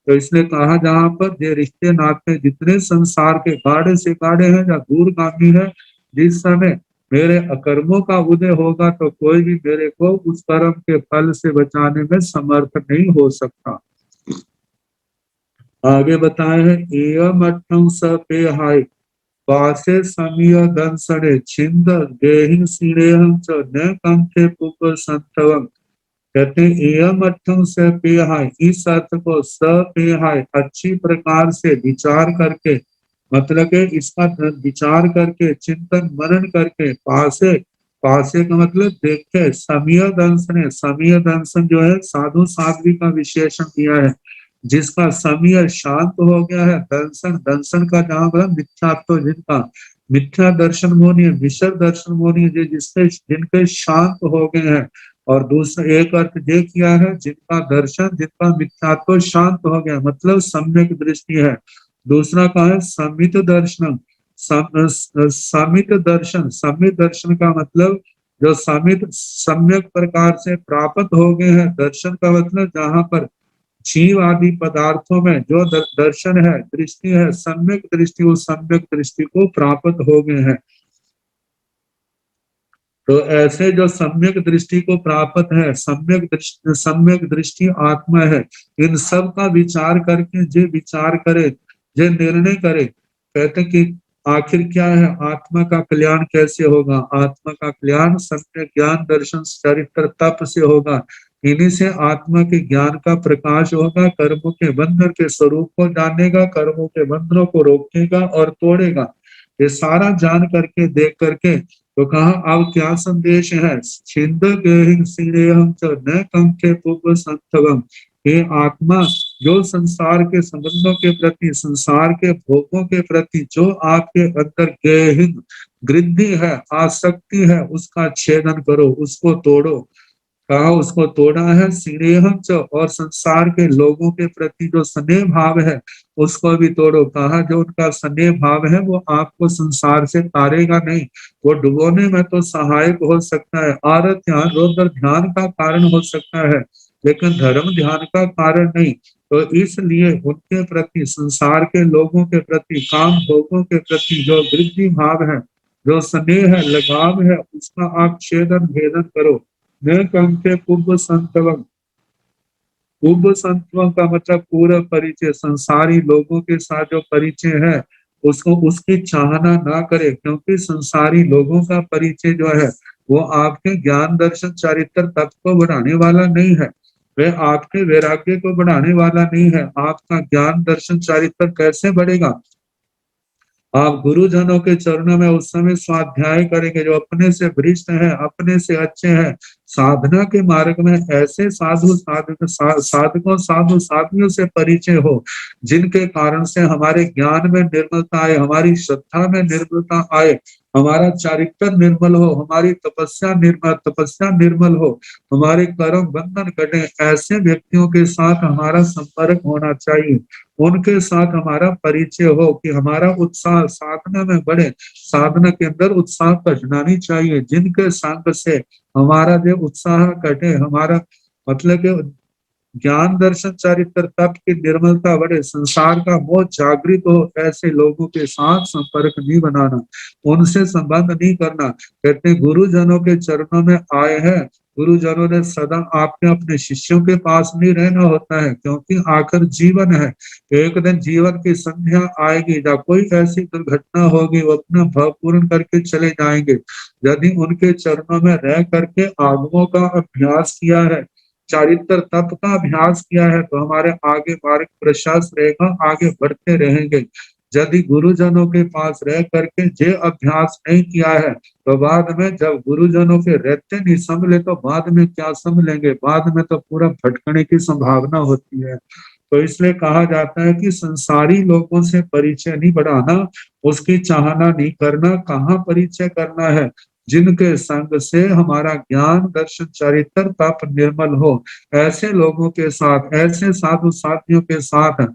तो इसने कहा जहां पर ये रिश्ते नाते जितने संसार के गाढ़े से गाढ़े हैं या दूरगामी है, जिस समय मेरे अकर्मों का उदय होगा तो कोई भी मेरे को उस कर्म के फल से बचाने में समर्थ नहीं हो सकता। आगे बताए हैं, एवं अट्ठम स पे हाय पासे समीय दंसने छिंद गेहि सिरेहं च न कंठे पुप संतवम। कहते हैं एवं अर्थम से पेहाय, इस अर्थ को स पेहाय अच्छी प्रकार से विचार करके मतलब कि इसका विचार करके, चिंतन मनन करके, पासे, पासे का मतलब देखे, समीय दंशन, समीय दंशन जो है साधु साध्वी का विशेषण दिया है, जिसका समीय शांत हो गया है, दंशन, दंशन का जहाँ मतलब मिथ्यात्व, जिनका मिथ्या दर्शन मोनी है, विषय दर्शन मोनी है, जिसके जिनके शांत हो गए हैं। और दूसरा एक अर्थ ये किया है, जिनका दर्शन, जिनका मिथ्यात्व शांत हो गया, मतलब सम्यक दृष्टि है। दूसरा कहा है समित दर्शन, समित दर्शन, समित दर्शन का मतलब जो समित सम्यक प्रकार से प्राप्त हो गए हैं। दर्शन का मतलब जहाँ पर जीव आदि पदार्थों में जो दर्शन है, दृष्टि है, सम्यक दृष्टि, उस सम्यक दृष्टि को प्राप्त हो गए हैं। तो ऐसे जो सम्यक दृष्टि को प्राप्त है, सम्यक दृष्टि आत्मा है। इन सब का विचार करके जे विचार करे, जे निर्णय करे, कहते कि आखिर क्या है, आत्मा का कल्याण कैसे होगा। आत्मा का कल्याण सम्यक ज्ञान दर्शन चरित्र तप से होगा। इन्हीं से आत्मा के ज्ञान का प्रकाश होगा, कर्मों के बंधन के स्वरूप को जानेगा, कर्मों के बंधनों को रोकेगा और तोड़ेगा। ये सारा जान करके, देख करके, तो कहा अब क्या संदेश है, छिंद गेहिं सिरेहं च न कंखे पुब संतवम। हे आत्मा, जो संसार के संबंधों के प्रति, संसार के भोगों के प्रति जो आपके अंदर गेहिं गृद्धि है, आसक्ति है, उसका छेदन करो, उसको तोड़ो। कहा उसको तोड़ा है, स्नेहम च, और संसार के लोगों के प्रति जो स्नेह भाव है उसको भी तोड़ो। कहा जो उनका स्नेह भाव है वो आपको संसार से तारेगा नहीं, वो डुबोने में तो सहायक हो सकता है, आरत ध्यान रौद्र ध्यान का कारण हो सकता है, लेकिन धर्म ध्यान का कारण नहीं। तो इसलिए उनके प्रति, संसार के लोगों के प्रति, काम भोगों के प्रति जो वृद्धि भाव है, जो स्नेह है, लगाव है, उसका आप छेदन भेदन करो। न कंके कुब संतवम, कुब संतवम का मतलब पूरा परिचय, संसारी लोगों के साथ जो परिचय है उसको, उसकी चाहना ना करे, क्योंकि संसारी लोगों का परिचय जो है वो आपके ज्ञान दर्शन चारित्र तत्व को बढ़ाने वाला नहीं है, वह आपके वैराग्य को बढ़ाने वाला नहीं है। आपका ज्ञान दर्शन चारित्र कैसे बढ़ेगा, आप गुरुजनों के चरणों में उस समय स्वाध्याय करेंगे जो अपने से वरिष्ठ हैं, अपने से अच्छे हैं। साधना के मार्ग में ऐसे साधकों साधु साधुओं से परिचय हो, जिनके कारण से हमारे ज्ञान में निर्मलता आए, हमारी श्रद्धा में निर्मलता आए, हमारा चारित्र निर्मल हो, हमारी तपस्या निर्मल हो, हमारे कर्म बंधन कटे। ऐसे व्यक्तियों के साथ हमारा संपर्क होना चाहिए, उनके साथ हमारा परिचय हो कि हमारा उत्साह साधना में बढ़े, साधना के अंदर उत्साह कटनानी चाहिए। जिनके संग से हमारा जो उत्साह कटे, हमारा मतलब कि ज्ञान दर्शन चारित्र तप की निर्मलता बढ़े, संसार का मोह जागृत हो, ऐसे लोगों के साथ संपर्क नहीं बनाना, उनसे संबंध नहीं करना। कहते गुरुजनों के चरणों में आए हैं, गुरुजनों ने सदा आपके अपने शिष्यों के पास नहीं रहना होता है, क्योंकि आखिर जीवन है। एक दिन जीवन की संध्या आएगी जब कोई ऐसी दुर्घटना होगी, वो अपना भाव पूर्ण करके चले जाएंगे। यदि उनके चरणों में रह करके आगमों का अभ्यास किया है, चारित्र तत्व का अभ्यास किया है, तो हमारे आगे मार्ग प्रशस्त रहेगा, आगे बढ़ते रहेंगे। यदि गुरुजनों के पास रह करके जे अभ्यास नहीं किया है, तो बाद में जब गुरुजनों के रहते नहीं संभले, तो बाद में क्या संभलेंगे, बाद में तो पूरा भटकने की संभावना होती है। तो इसलिए कहा जाता है कि संसारी लोगों से परिचय नहीं बढ़ाना, उसकी चाहना नहीं करना। कहाँ परिचय करना है, जिनके संग से हमारा ज्ञान दर्शन चरित्र तप निर्मल हो, ऐसे लोगों के साथ, ऐसे साधु साथियों के साथ,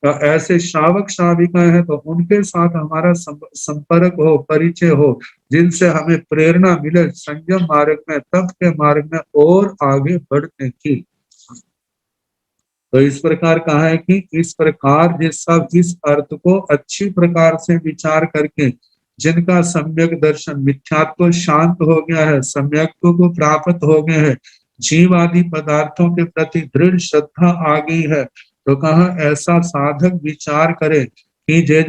ऐसे श्रावक श्राविकाएं हैं तो उनके साथ हमारा संपर्क हो, परिचय हो, जिनसे हमें प्रेरणा मिले संयम मार्ग में, तप के मार्ग में और आगे बढ़ने की। तो इस प्रकार कहा है कि इस प्रकार इस अर्थ को अच्छी प्रकार से विचार करके, जिनका सम्यक दर्शन मिथ्यात्व शांत हो गया है, सम्यक्त्व को प्राप्त हो गए हैं, जीव आदि पदार्थों के प्रति दृढ़ श्रद्धा आ गई है, तो कहा ऐसा साधक विचार करे कि ये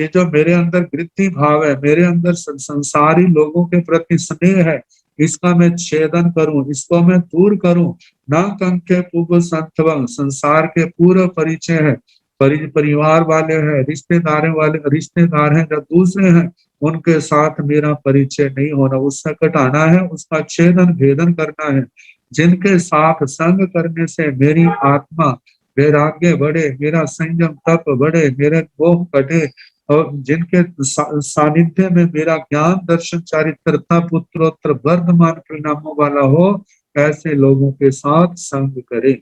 जो मेरे अंदर वृत्ति भाव है, मेरे अंदर संसारी लोगों के प्रति स्नेह है, इसका मैं छेदन करूं, इसको मैं दूर करूं। न कंके पूर्व संतवम, संसार के पूर्व परिचय है, परिवार वाले हैं, रिश्तेदार हैं, जो दूसरे हैं, उनके साथ मेरा परिचय नहीं होना, उससे कटाना है, उसका छेदन भेदन करना है। जिनके साथ संग करने से मेरी आत्मा वैराग्य बढ़े, मेरा संयम तप बढ़े, मेरे मोह कटे, और जिनके सानिध्य में मेरा ज्ञान दर्शन चारित्र तप उत्तरोत्तर वर्धमान परिणामों वाला हो, ऐसे लोगों के साथ संग करे।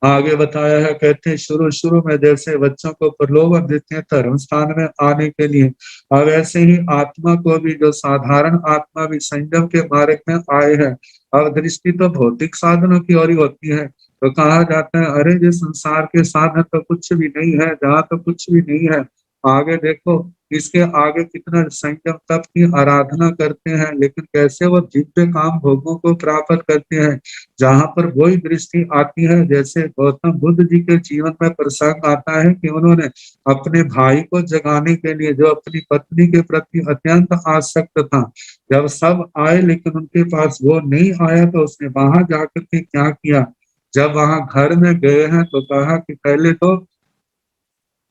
आगे बताया है, कहते हैं शुरू शुरू में जैसे बच्चों को प्रलोभन देते हैं धर्म स्थान में आने के लिए, अब ऐसे ही आत्मा को भी, जो साधारण आत्मा भी संयम के मार्ग में आए हैं, अब दृष्टि तो भौतिक साधनों की ओर ही होती है, तो कहा जाता है अरे जो संसार के साधन तो कुछ भी नहीं है, जहाँ तो कुछ भी नहीं है, आगे देखो इसके आगे कितना संयम तप की आराधना करते हैं, लेकिन कैसे वो दिव्य काम भोगों को प्राप्त करते हैं। जहां पर वही दृष्टि आती है, जैसे गौतम बुद्ध जी के जीवन में प्रसंग आता है कि उन्होंने अपने भाई को जगाने के लिए, जो अपनी पत्नी के प्रति अत्यंत आसक्त था, जब सब आए लेकिन उनके पास वो नहीं आया, तो उसने वहां जाकर के क्या किया, जब वहां घर में गए हैं तो कहा कि पहले तो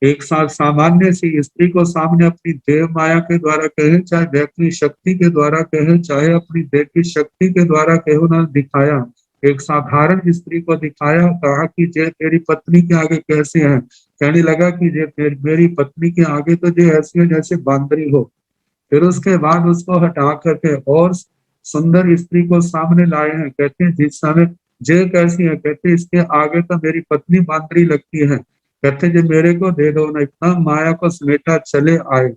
एक साथ सामान्य सी स्त्री को सामने अपनी देव माया के द्वारा कहे, चाहे दैवी शक्ति के द्वारा कहे, चाहे अपनी दैवी शक्ति के द्वारा कहे, उन्होंने दिखाया, एक साधारण स्त्री को दिखाया, कहा कि जे तेरी पत्नी के आगे कैसे है, कहने लगा कि जे मेरी पत्नी के आगे तो जे ऐसी है जैसे बांदरी हो। फिर उसके बाद उसको हटा करके और सुंदर स्त्री को सामने लाए हैं, कहते हैं जिस समय जे कैसी है, कहते इसके आगे तो मेरी पत्नी बांदरी लगती है, कहते जो मेरे को दे दो ना, इतना माया को समेटा चले आए।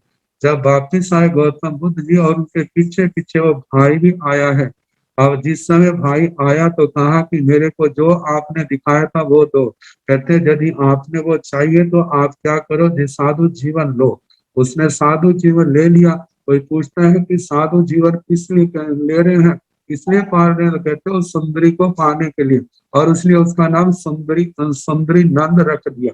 जब वापिस आए गौतम बुद्ध जी, और उनके पीछे पीछे वो भाई भी आया है, अब जिस समय भाई आया तो कहा कि मेरे को जो आपने दिखाया था वो दो, कहते यदि आपने वो चाहिए तो आप क्या करो, जो साधु जीवन लो। उसने साधु जीवन ले लिया। कोई पूछता है कि साधु जीवन किस लिए ले रहे हैं, इसलिए पा रहे हैं, कहते हैं उस सुंदरी को पाने के लिए, और इसलिए उसका नाम सुंदरी नंद रख दिया,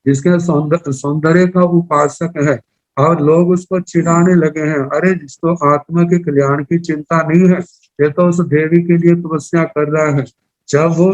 जिसके सौंदर्य का उपासक है। और लोग उसको चिढ़ाने लगे हैं, अरे जिसको आत्मा के कल्याण की चिंता नहीं है, ये तो उस देवी के लिए तपस्या कर रहा है। जब वो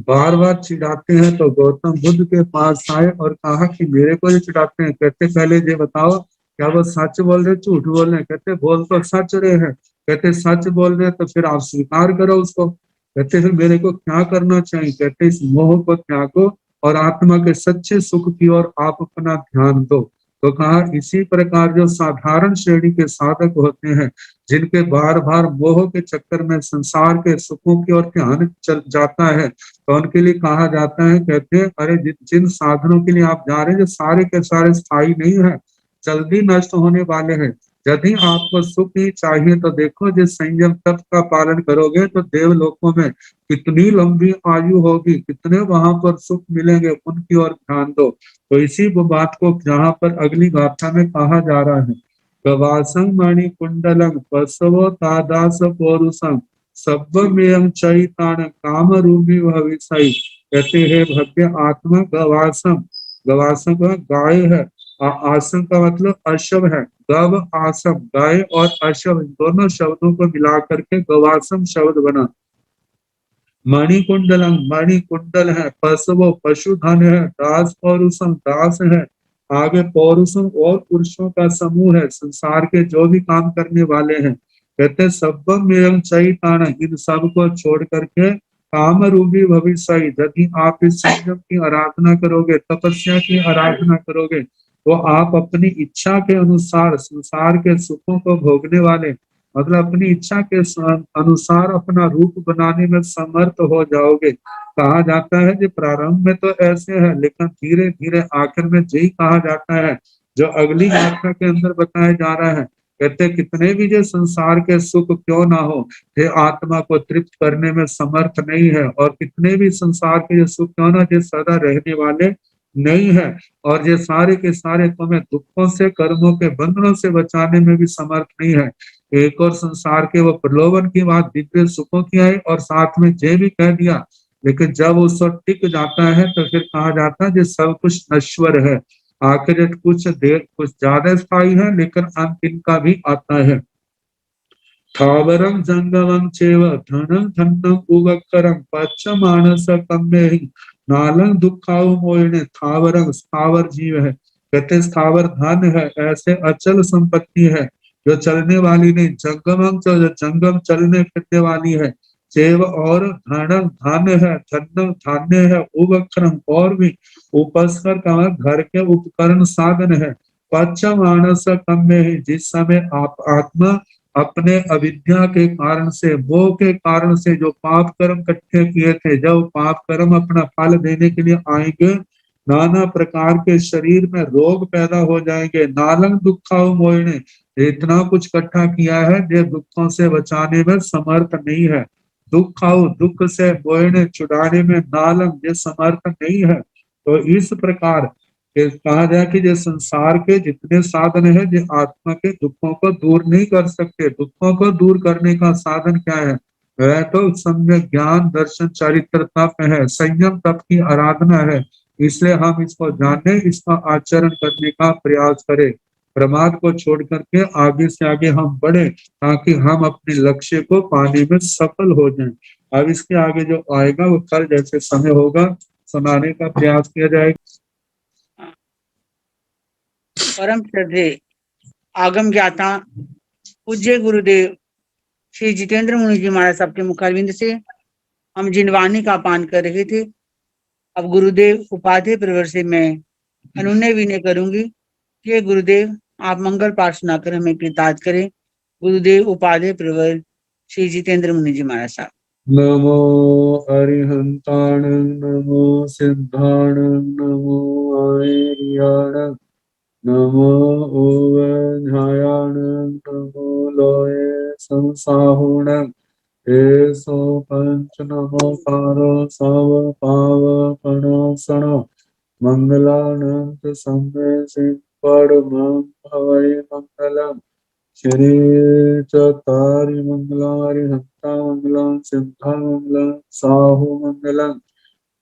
बार बार चिढ़ाते हैं तो गौतम बुद्ध के पास आए और कहा कि मेरे को ये चिढ़ाते हैं, कहते पहले ये बताओ क्या वो सच बोल रहे झूठ बोल रहे, कहते बोल तो सच रहे हैं, कहते सच बोल रहे तो फिर आप स्वीकार करो उसको, कहते फिर मेरे को क्या करना चाहिए, कहते इस मोह को त्यागो और आत्मा के सच्चे सुख की ओर आप अपना ध्यान दो। तो कहा इसी प्रकार जो साधारण श्रेणी के साधक होते हैं, जिनके बार बार मोह के चक्कर में संसार के सुखों की ओर ध्यान चल जाता है, तो उनके लिए कहा जाता है, कहते हैं अरे जिन साधनों के लिए आप जा रहे हैं, जो सारे के सारे स्थायी नहीं है, जल्दी नष्ट होने वाले हैं। यदि आपको सुख ही चाहिए तो देखो, जिस संयम तप का पालन करोगे तो देवलोकों में कितनी लंबी आयु होगी, कितने वहां पर सुख मिलेंगे, उनकी ओर ध्यान दो। तो इसी बात को जहाँ पर अगली गाथा में कहा जा रहा है, गवासं मणि कुंडलंग पशवो तादास पौरुषं सब्बमेयं चैतान काम रूपी भविष्य, कहते हैं भव्य आत्मा गवासम, गवासम का गाय है, आसम का मतलब अशव है, गव आसम गाय और अशव दोनों शब्दों को मिला करके गवासम शब्द बना। मणिकुंडलम मणिकुंडल है, पशुओं पशुधन है, दास पौरुषम दास है, आगे पौरुषम और पुरुषों का समूह है, संसार के जो भी काम करने वाले हैं, कहते सब्बम एवं चैतान, इन सब को छोड़ करके काम रूपी भविष्य, यदि आप इस संयम की आराधना करोगे, तपस्या की आराधना करोगे, तो आप अपनी इच्छा के अनुसार संसार के सुखों को भोगने वाले, मतलब अपनी इच्छा के अनुसार अपना रूप बनाने में समर्थ हो जाओगे। कहा जाता है कि प्रारंभ में तो ऐसे है, लेकिन धीरे धीरे आखिर में यही कहा जाता है जो अगली गाथा के अंदर बताया जा रहा है, कहते कितने भी जो संसार के सुख क्यों ना हो, ये आत्मा को तृप्त करने में समर्थ नहीं है, और कितने भी संसार के जो सुख क्यों ना, जो सदा रहने वाले नहीं है, और ये सारे के सारे तुम्हें दुखों से कर्मों के बंधनों से बचाने में भी समर्थ नहीं है। एक और संसार के वो प्रलोभन की बात दिव्य सुखों की आई, और साथ में ये भी कह दिया, लेकिन जब उस वक्त टिक जाता है तो फिर कहा जाता है जो सब कुछ नश्वर है, आखिर कुछ देर कुछ ज्यादा स्थायी है, लेकिन अंत इनका भी आता है। थावरं जंगमं चैव धनं धन्नं उवक्करं पच्यमानस कम्मेहि नालंग दुखाओ मोहिने स्थावरंग स्थावर जीव है, कहते स्थावर धन है, ऐसे अचल संपत्ति है जो चलने वाली नहीं, जंगमंग जो जंगम चलने फिरने वाली है, चेव और धन धन है, धन्य धान्य है, उवक्रम और भी उपस्कर का घर के उपकरण साधन है, पच्च मानस कम में ही जिस समय आप आत्मा अपने अविद्या के कारण से मोह के कारण से जो पाप कर्म इकट्ठे किए थे, जब पाप कर्म अपना फल देने के लिए आएंगे, नाना प्रकार के शरीर में रोग पैदा हो जाएंगे। नालंग दुखाओ मोहिने, इतना कुछ इकट्ठा किया है जो दुखों से बचाने में समर्थ नहीं है। दुखाओ दुख से मोहिने छुड़ाने में नालंग ये समर्थ नहीं है। तो इस प्रकार कहा जाए कि जो संसार के जितने साधन है जो आत्मा के दुखों को दूर नहीं कर सकते। दुखों को दूर करने का साधन क्या है? वह तो सम्यक ज्ञान दर्शन चरित्र तप है, संयम तप की आराधना है। इसलिए हम इसको जाने, इसका आचरण करने का प्रयास करें, प्रमाद को छोड़ करके आगे से आगे हम बढ़े ताकि हम अपने लक्ष्य को पाने में सफल हो जाएं। अब इसके आगे जो आएगा वो कल जैसे समय होगा सुनाने का प्रयास किया जाएगा। परम श्रद्धे आगम ज्ञाता पूज्य गुरुदेव श्री जितेंद्र मुनि जी महाराज साहब के मुखारविंद से हम जिनवाणी का पान कर रहे थे। अब गुरुदेव उपाधि प्रवर से मैं अनुनय विनय करूंगी कि गुरुदेव आप मंगल पाठ सुनाकर हमें कृतार्थ करें। गुरुदेव उपाधि प्रवर श्री जितेंद्र मुनि जी महाराज साहब। नमो अरिहंताणं नमो सिद्धाणं नमो आर्याणं नमो ओवझायाणं नमो लोये संसाहुणं एसो पंच नमो पारो सव पावपणासनो मंगलानंत सम्मे सिद्धपरमं भवै मंगलम् श्री चतारि मंगलारि हंता मंगलम सिद्धा मंगलम साहु मंगलम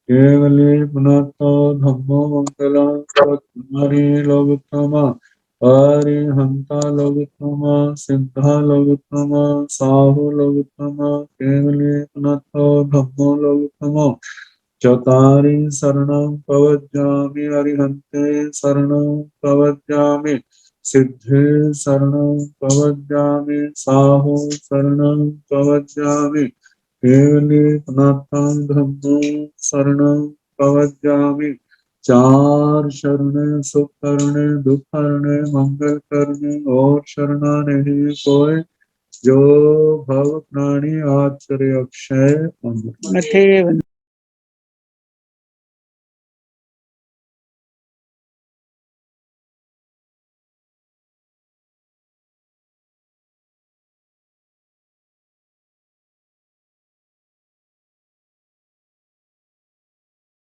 केवली पुनतो धम्मो मंगलम चतारि लोकोत्तम हरि हंता लोकोत्तम सिद्धा लोकोत्तम साहु लोकोत्तम केवली पुनतो धम्मो लोकोत्तम चतारि शरणं प्रवज्जामि अरिहन्ते शरणं प्रवज्जामि सिद्धे शरणं प्रवज्जामि साहु शरणं प्रवज्जामि केवली पुनतं धम्मो शरणं प्रवज्जामि चार शरणे सुख करने दुख करने मंगल करने और शरणा नहीं कोई जो भव प्राणी आचर्य अक्षय मथे